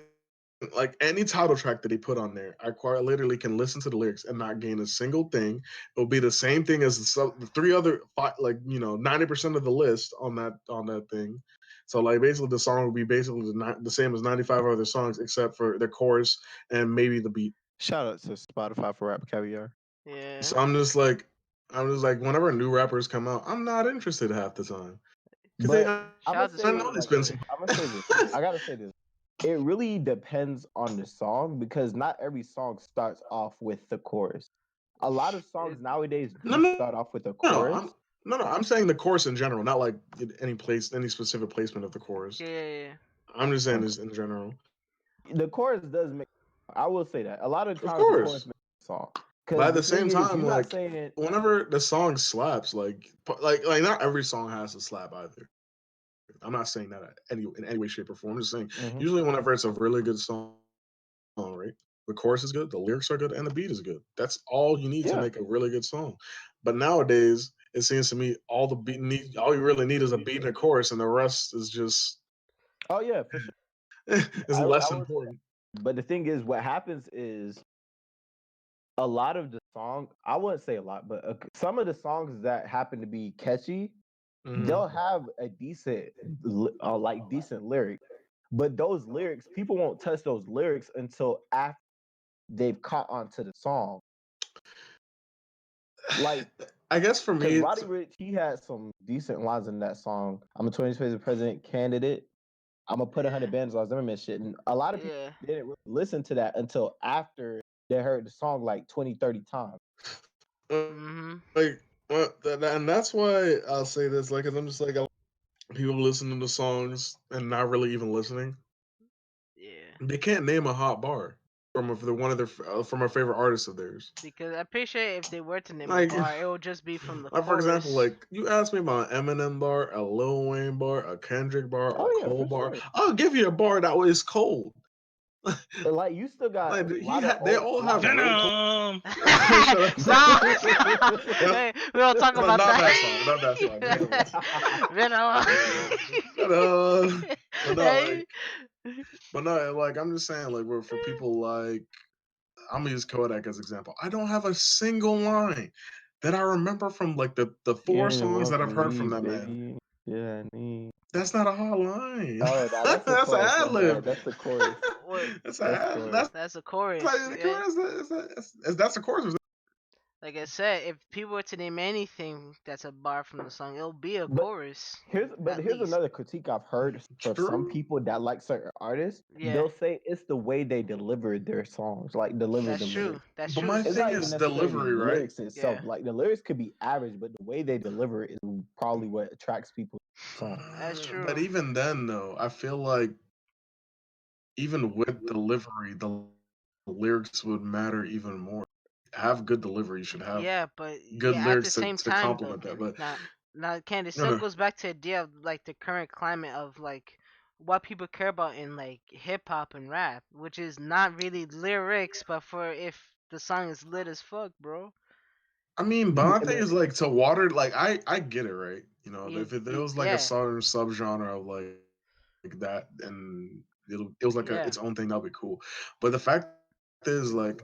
like any title track that he put on there. I quite literally can listen to the lyrics and not gain a single thing. It'll be the same thing as the three other like 90% of the list on that thing. So like basically the song will be basically the same as 95 other songs except for the chorus and maybe the beat. Shout out to Spotify for Rap Caviar. yeah. So I'm just like whenever new rappers come out, I'm not interested half the time because But I'm Shout gonna out to I say know it they like spend this. Spotify. some. I'm gonna say this. I gotta say this. It really depends on the song because not every song starts off with the chorus. A lot of It, songs nowadays No, do no, start off with a no. chorus. I'm saying the chorus in general, not like any specific placement of the chorus. yeah, yeah, yeah. I'm just saying Okay. this in general. The chorus does make. I will say that a lot of Of times the chorus course, makes a song but because at the the thing same is time, you're not like saying. whenever the song slaps, like not every song has to slap either. I'm not saying that in any way, shape, or form. I'm just saying Mhm. usually whenever it's a really good song, right? The chorus is good, the lyrics are good, and the beat is good. That's all you need to Yeah. make a really good song. But nowadays, it seems to me all you really need is a beat and a chorus, and the rest is just Oh yeah, for sure. is I less will say important. that. But the thing is, what happens is a lot of the song. I wouldn't say a lot, but some of the songs that happen to be catchy, Hmm. they'll have a like decent lyric. But those lyrics, people won't touch those lyrics until after they've caught on to the song. Like, I guess for because me, Roddy Ricch, he had some decent lines in that song. I'm a 2020 president candidate. I'm gonna put 100 Yeah, bands on Zimmerman shit. And a lot of people yeah, didn't really listen to that until after they heard the song like 20, 30 times. mhm, and that's why I'll say this, like, 'cause I'm just like people listening to songs and not really even listening. yeah, They can't name a hot bar. one of their from a favorite artist of theirs. Because I'm pretty sure if they were to name a Like, bar, it would just be from the like for example, chorus. like you ask me about an Eminem bar, a Lil Wayne bar, a Kendrick bar, a Oh yeah, Cole for bar. sure. I'll give you a bar that was cold. But like you still got Like a lot of they old, all a lot have of great. Venom. Shut up. Stop! Stop! That's, Hey, we don't talk not about that song. Not that song. Venom. But but no, Hey. like, but no, like I'm just saying, like, for people like I'm gonna use Kodak as example. I don't have a single line that I remember from like the You four ain't songs one that for I've heard from me, that man. baby. Yeah, I need. That's not a hard line. Oh, nah, that's the That's an chorus. My ad bad. lib. That's the chorus. What? That's That's a chorus. that's That's a like chorus. the Yeah. chorus. That's the chorus. Like I said, if people were to name anything that's a bar from the song, it'll be a But chorus. But At here's least. another critique I've heard for some True. people that like certain artists. Yeah. They'll say it's the way they deliver their songs, like deliver That's them true. lyrics. That's But true. my It's thing not even is necessarily delivery, the right? lyrics itself. Yeah. Like the lyrics could be average, but the way they deliver it is probably what attracts people to the song. That's But true. even then, though, I feel like even with delivery, the lyrics would matter even more. Have good delivery. You should have Yeah, but good yeah, at the lyrics same to time though, complement that. Kenny. But Now, Kenny, it no, still no. goes back to the idea of like the current climate of like what people care about in like hip hop and rap, which is not really lyrics, but for if the song is lit as fuck, bro. I mean, but my I thing mean, is like to water. Like I get it, right? You know, You, if it you was like a yeah, southern subgenre of like that, and it was like its yeah, own thing, that'll be cool. But the fact is, like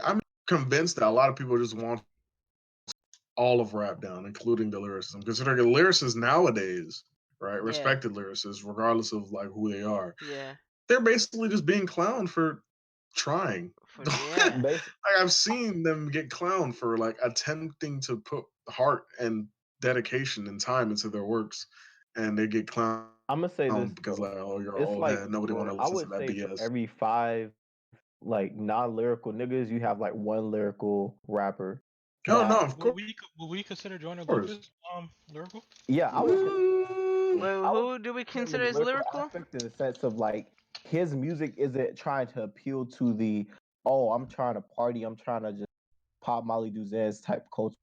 I'm convinced that a lot of people just want all of rap down, including the lyricism. Considering the lyricists nowadays, right, yeah, respected lyricists, regardless of like who they are, yeah. they're basically just being clowned for trying. For Like yeah, I've seen them get clowned for like attempting to put heart and dedication and time into their works, and they get clowned I'm gonna say this because like, though. oh, you're an It's old like head. Nobody want for to I listen to would that say for BS. every five like non-lyrical niggas, you have like one lyrical rapper Oh no, that of Will we consider Joyner course. Lucas lyrical? yeah, Mm, wait, I would who do we consider him consider in the as lyrical lyrical? aspect in the sense of like his music isn't trying to appeal to the oh I'm trying to party, I'm trying to just pop Molly do Zans type culture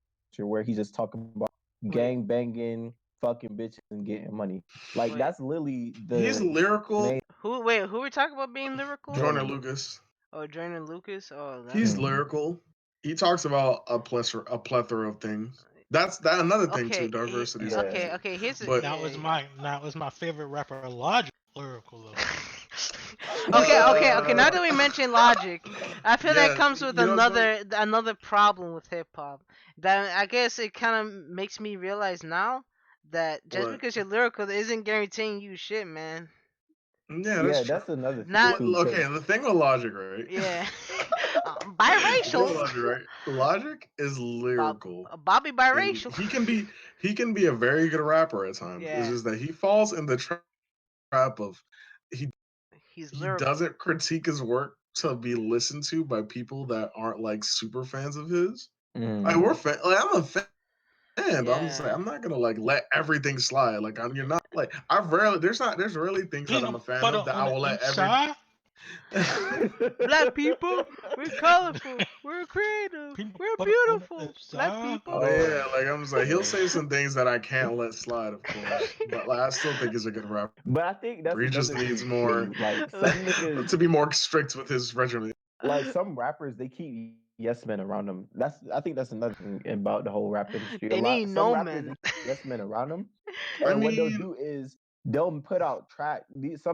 where he's just talking about Wait, gang banging, fucking bitches and getting money. Like wait, that's literally he's the lyrical. main who? Wait, who we talking about being lyrical? Joyner Jordan. Lucas. Oh, Jordan Lucas. Oh, He's that's Mhm. lyrical. He talks about a plethora of things. That's that another thing too. okay. Diversity is Yeah. Okay, massive. okay. Here's But That was my favorite rapper, Logic lyrical though. okay. Now uh, that we mentioned Logic, I feel that yeah, comes with you know what's funny? another problem with hip hop. That I guess it kind of makes me realize now that just What? because you're lyrical isn't guaranteeing you shit, man. Yeah, that's Yeah, true. that's another thing Not too. Okay, the thing with Logic, right? yeah, The thing with biracial. Logic, right? Logic is Bob, lyrical, Bobby and biracial. he can be a very good rapper at times. It's Yeah, just that he falls in the trap of he he's he lyrical. doesn't critique his work to be listened to by people that aren't like super fans of his. Like Mm. I'm a fan, but I'm just like Yeah. I'm not gonna like let everything slide. Like you're not like I've rarely there's really things that I'm Peanut a fan butter of that I on the will let every. inside. Black people, we're colorful, we're creative, Peanut we're butter on the beautiful. Black inside. people. Oh Oh, yeah, like I'm just like he'll man. say some things that I can't let slide, of course. But like I still think he's a good rapper. But I think that's He just another needs thing more too. Like some niggas, to be more strict with his regimen. like some rappers, they keep yes men around them. I think that's another thing about the whole rap industry. A They need lot some no rappers they men. keep yes men around them, I and what they'll mean, do is they'll put out track. These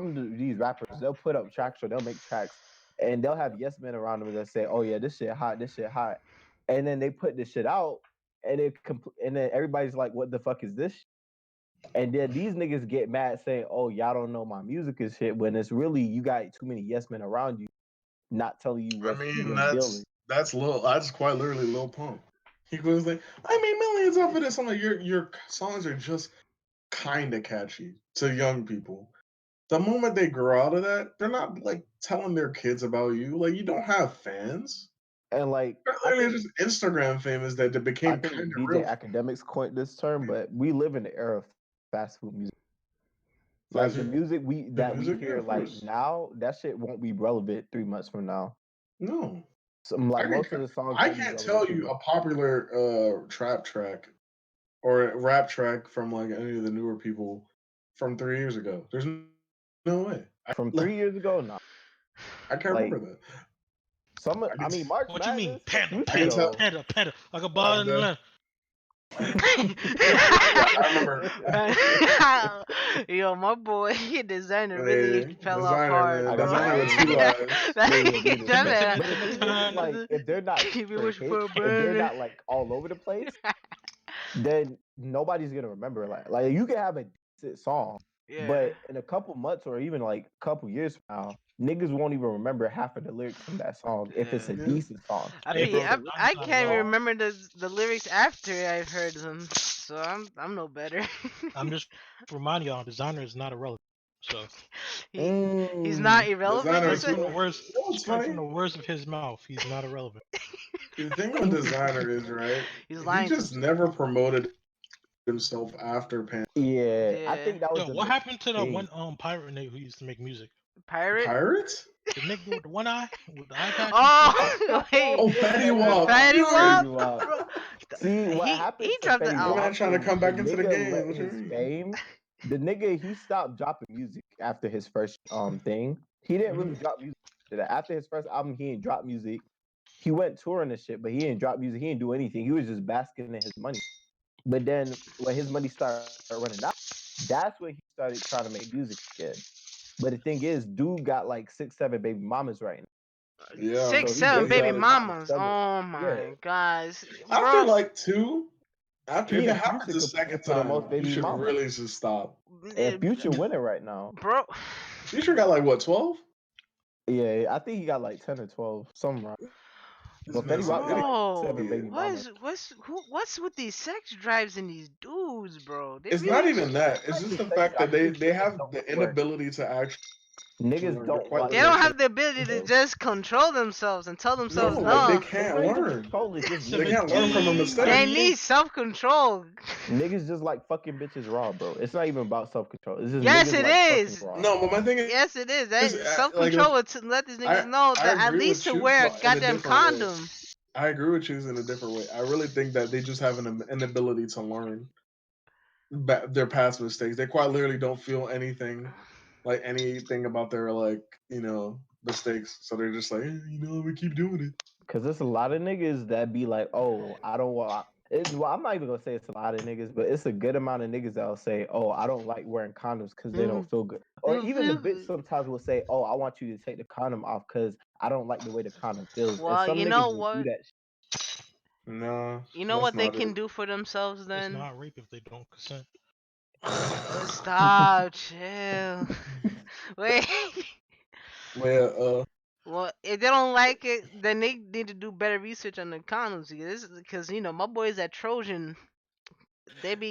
rappers they'll put up tracks or they'll make tracks, and they'll have yes men around them that say, "Oh yeah, this shit hot," and then they put this shit out, and then everybody's like, "What the fuck is this?" And then these niggas get mad saying, "Oh, y'all don't know my music is shit," when it's really you got too many yes men around you, not telling you I mean what's dealing. that's quite literally Lil Pump. He goes like, I made millions off of this. I'm like, your songs are just kind of catchy to young people. The moment they grow out of that, they're not like telling their kids about you. Like you don't have fans. And like They're literally just Instagram famous that I became kind think of DJ real. Academics coined this term, but we live in the era of fast food music. Like Fast the food music we that we music, yeah, hear of like course. now, that shit won't be relevant 3 months from now. No, Some I like can. most of the songs I don't be can't relevant tell to you me. a popular trap track or a rap track from like any of the newer people from 3 years ago. There's no way. From 3 years ago, nah. I can't Like remember that. some, I can. I mean, March What you mean? Madness, Panda, I can panda, Future tell. panda, panda. Like a Uh, ball in the the, left. yeah, I remember. Yo, my boy, designer really Hey, fell off designer, hard, man. I got bro. you. Designer with two lives. That Timmy, Timmy, man, But the Timmy, thing is, time. like, if they're not keep it super wishing hit, for a if they're brother. not like all over the place, then nobody's gonna remember. Like you can have a decent song, Yeah. but in a couple months or even like a couple years from now, niggas won't even remember half of the lyrics from that song if it's Yeah. a Yeah. decent song. Hey, If bro, it's a I designer's not can't even irrelevant. song, remember the lyrics after I've heard them, so I'm no better. I'm just reminding y'all, designer is not irrelevant. So he he's not mm, irrelevant. Designer You straight with two said from the lives. words, You know what's straight from funny? the words of his mouth, he's not irrelevant. The thing with designer is right. he's He lying to just himself. never promoted himself after yeah, I Yeah. think that was Yo, the what biggest happened to the thing. one pirate nigga who used to make music? Pirate. Pirates. The nigga with the one eye, with the eye patch and shit. Oh wait, Oh, Fatty Fetty Wap, Wap, Fatty dude. Wap, Fetty Wap. bro. See what He happened to dropped the Fetty That man Wap album. trying to is come the back into the nigga game. let What you his mean? fame. The nigga he stopped dropping music after his first thing. He didn't really Mhm. drop music after that. After his first album, he didn't drop music. He went touring and shit, but he didn't drop music. He didn't do anything. He was just basking in his money. But then when his money started running out, that's when he started trying to make music again. But the thing is, dude got like 6, 7 baby mamas right now. Yeah, Six, So he seven he baby basically got trying to mamas. sell it. Oh Yeah. my gosh, after bro. like two. After if He it and happens Future a competing second for the time, most you baby should mamas. really just stop. And Future winning right now. Bro. Future got like what 12? Yeah, I think he got like 10 or 12, something right. This But man Fetty said Wap got any like 7 Bro, baby kid. mamas. what's with these sex drives in these dudes, bro? They It's not really even that. It's Not just just the sex fact that drive, it's they niggas have don't the want to work. inability to actually Niggas learn. They're don't quite want they to literally don't work. so have the ability to So just control themselves and tell no, themselves like they no. it's can't not even learn. control, it's just They niggas can't learn from a fucking 17, mistake. They 38. need self control. niggas just like fucking bitches raw, bro. It's not even about self control. It's just Yes, niggas it like fucking is. raw. No, but my thing Yes, it is. is That self like control would let these niggas know I that at agree with least to Shoots, wear a but in a goddamn different way. condom. I agree with Shoots in a different way. I really think that they just have an inability to learn their past mistakes. They quite literally don't feel anything like anything about their like mistakes. So they're just like, we keep doing it. Cause there's a lot of niggas that be like, oh, I don't want. Well, I'm not even gonna say it's a lot of niggas, but it's a good amount of niggas that'll say, "Oh, I don't like wearing condoms because they don't feel good." They Or don't even the feel bitch good. sometimes will say, "Oh, I want you to take the condom off because I don't like the way the condom feels." And Well, some you niggas know will do what? that. No, You know that's what they not can it. do for themselves It's then? not rape if they don't consent. Stop, chill. Wait. Well, Well, if they don't like it, then they need to do better research on the condoms because my boys at Trojan,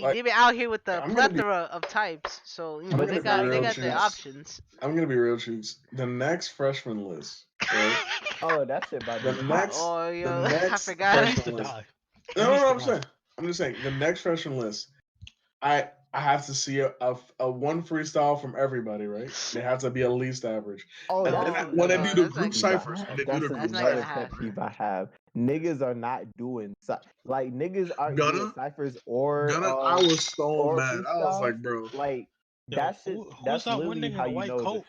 like they be out here with the I'm gonna be plethora of types. So I'm But they gonna be got some they real, niggas got the that Shoots. options. I'm gonna be real, Shoots. The next freshman list, right? oh, that shit about to The be hot. next Oh the yo, I next He forgot. needs to freshman list. die. He No, no, needs no. to I'm die. saying. I'm just saying the next freshman list. I have to see a one freestyle from everybody, right? They have to be at least average. Oh, And that's then Oh when they another do no, the pet that's group like peeve I ciphers, when have. they do the That's group that's not gonna another ciphers, pet happen. peeve I have. Niggas are not doing like niggas aren't doing Gunna, ciphers I was so or mad. I was freestyles. like, bro, Like Yo, that shit. who's That's that one literally nigga in how the you white know coat?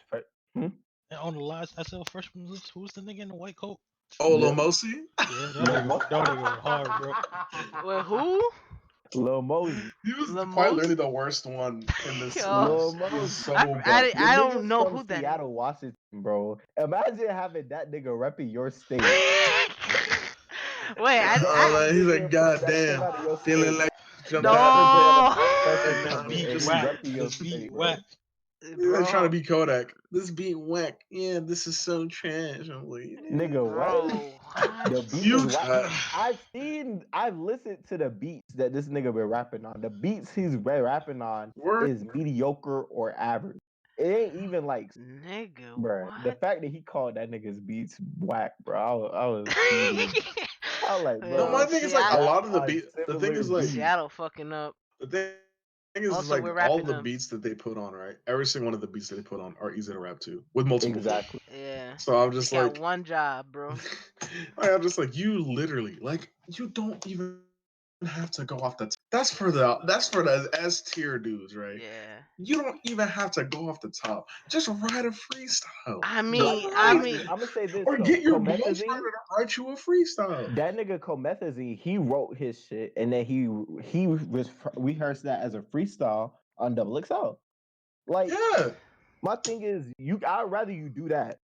Hmm? And on the last SL freshman list, who's the nigga in the white coat? oh, Lil Lil, Mosi, Yeah, Lil Mo, that nigga went hard, bro. Wait, who? Lil Mosey, he was quite Lemos? literally the worst one in this Yo, Lil list. He was Mosey. so bad. The I don't niggas know from who that is. Seattle, Washington, bro. Imagine having that nigga repping your state. Wait, The Oh only man, he's like, nigga God that came damn, out of your feeling state like that jumped out ever the been bed. in a no, contest And or This now something, beat and this he is whack. repping your This beat state, whack. bro. he's like trying to bro, be Kodak. This beat whack. Yeah, this is so trash. I'm like, Nigga, what? bro, what? The beat is whack. future. I've listened to the beats that this nigga been rapping on. The beats he's been rapping on Word. is mediocre or average. It ain't even like, Nigga, bruh. The what? fact that he called that nigga's beats whack, bro. I was fuming. I was like, No, Yo, my bro, thing is see, like a I rap lot of the on beat. The thing similar is like beats. Seattle fucking up. the thing is Also, like we're all wrapping the up. beats that they put on, right? Every single one of the beats that they put on are easy to rap to with multiple flows. Exactly. Yeah. So I'm They just got like, one job, bro. I'm just like, you literally like you don't even have to go off the. That's for the S tier dudes, right? Yeah. You don't even have to go off the top. Just write a freestyle. I Just Like mean, I write, mean, I'm gonna say this or though, get your ghostwriter Comethazine, to write you a freestyle. that nigga Comethazine, he wrote his shit, and then he rehearsed that as a freestyle on Double XL. Like Yeah. my thing is, I'd rather you do that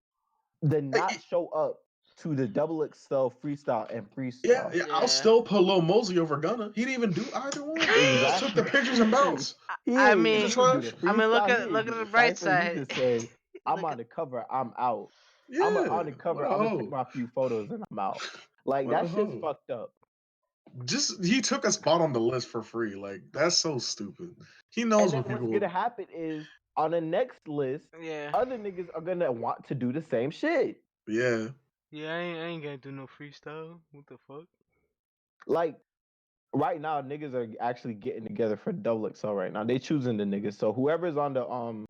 than not I- show up to the Double XL freestyle and Yeah, freestyle. yeah, I'll yeah. still put Lil Mosey over Gunna. He didn't even do either one. He just took the Exactly. pictures and bounced. I He He's a mean, didn't do trash. the I mean, freestyle. He look didn't at do the the bright cipher. He side. just said, "I'm Look on at the cover. I'm out. I'm Yeah. on the What cover. a I'm gonna take hoe. my few photos and I'm out." Like What a that shit's hoe. fucked up. Just he took a spot on the list for free. Like that's so stupid. He And knows then what what's people. gonna happen is on the next list, yeah. other niggas are gonna want to do the same shit. Yeah. Yeah, I ain't gonna do no freestyle. What the fuck? Like right now, niggas are actually getting together for Double XL right now. They choosing the niggas. So whoever's on the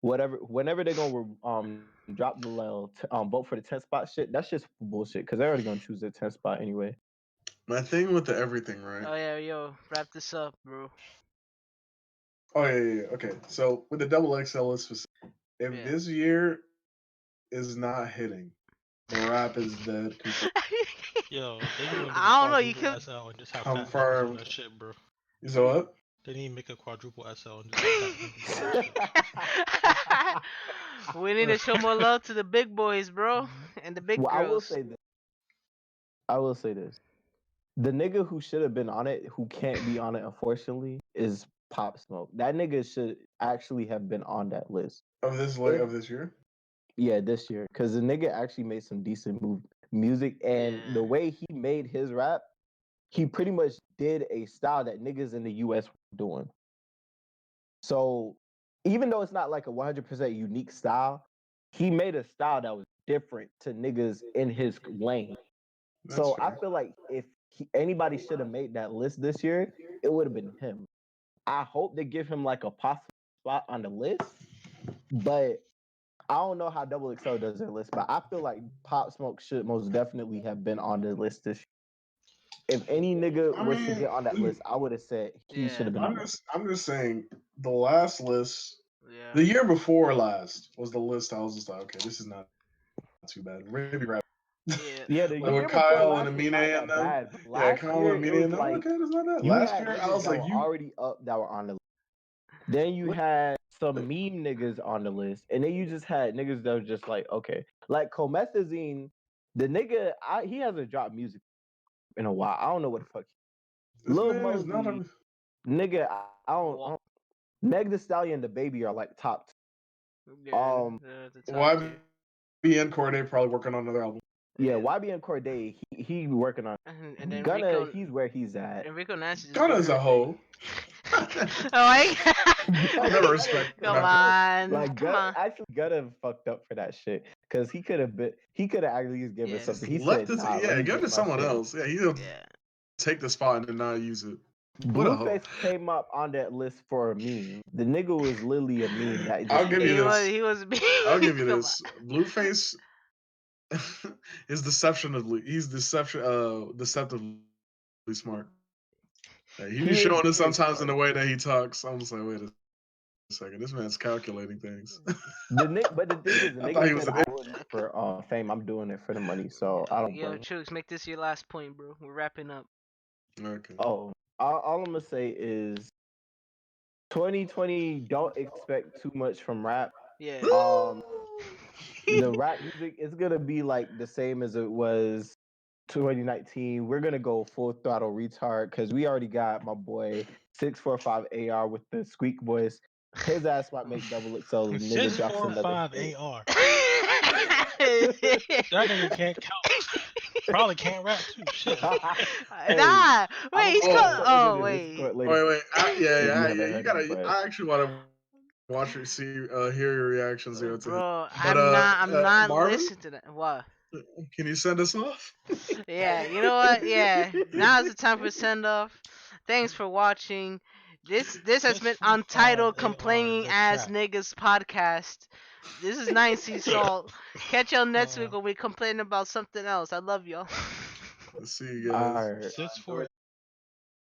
whatever whenever they're gonna drop the vote for the 10th spot shit, that's just bullshit because they're already gonna choose their 10th spot anyway. My thing with the everything, right? Oh yeah, yo, wrap this up, bro. Oh yeah. Okay. So with the double XL is specific. If Yeah. this year is not hitting, the rap is dead. Yo, they need to make a I don't know. You quadruple could. SL and just have fat niggas on Confirmed. that shit, bro. You said what? They need to make a quadruple SL and just have fat niggas on that shit. We need to show more love to the big boys, bro, and the big Well, I will girls. say this. I will say this. The nigga who should have been on it, who can't be on it, unfortunately, is Pop Smoke. That nigga should actually have been on that list. Of this If of this year? Yeah, this year, because the nigga actually made some decent music, and Yeah. the way he made his rap, he pretty much did a style that niggas in the U.S. were doing. So even though it's not like a 100% unique style, he made a style that was different to niggas in his lane. That's So I fair. feel like if anybody should have made that list this year, it would have been him. I hope they give him like a possible spot on the list, but I don't know how Double XL does their list. But I feel like Pop Smoke should most definitely have been on the list this year. If any nigga I was to mean, get on that list, I would have said he should Yeah. have been on it. I'm just saying the last list, Yeah. the year before last was the list. I was just like, okay, this is not too bad. Maybe rap. Yeah. Yeah, the Like with year before Kyle and last was Amine not and that them. bad. But Yeah, last Kyle year and it Amine was and them. like Okay, that's not bad. you Last had year, I niggas was that like, were you. already up that were on the list. Then you had some meme niggas on the list, and then you just had niggas that were just like, okay, like Comethazine, the nigga, he hasn't dropped music in a while. I don't know what the fuck. This Lil man is not Mosey, a. nigga, I don't. Meg The Stallion and the Baby are like top. Yeah. The top tier. YB and Corday probably working on another album. Yeah, YB and Corday, he working on. And then Gunna, Rico. he's where he's at. Enrico Nancy just Gunna's did a her hoe. thing. Oh my I'll never respect Come him after. on. Like Come on. actually Gunna fucked up for that shit because he could have actually given Yeah. something. Just He left said, this. "Nah, let Yeah, me give it get to my someone shit." else. Yeah, he'll Yeah. take the spot and then not use it. What a hoe. Blueface came up on that list for a meme. The nigga was literally a meme that I'll just give you this. He was I'll give you come on. this. Blueface is deceptionally. He's deceptively smart. He be he is showing us he is sometimes in the smart. way that he talks. I'm just like, wait a second, this man's calculating things. But the thing is, the I thought nigga he was said, an "I'm doing it for fame. I'm doing it for the money." So I don't Yo, blame him. Chooks, make this your last point, bro. We're wrapping up. Okay. Oh, all I'm gonna say is 2020. Don't expect too much from rap. Yeah. The rap music is gonna be like the same as it was 2019. We're gonna go full throttle retard because we already got my boy 645 AR with the squeak voice. His ass might make double XL. The nigga drops another 645 hit. AR. That nigga can't count. Probably can't rap too. Shit. Hey, Nah, wait, he's put called. something Oh in the wait, Discord later Wait. if you Yeah. haven't You heard him, gotta. but I actually want to watch your hear your reactions here to him. bro. But I'm not Marvin, listening to that. What? can you send us off? Yeah, you know what? Yeah, now's the time for send off. Thanks for watching. This has Just been for fun, Untitled they are. Complaining They're Ass crap. Niggas Podcast. This is 9C Salt. Catch y'all next week Uh, when we complain about something else. I love y'all. Let's see you All guys. right. Six four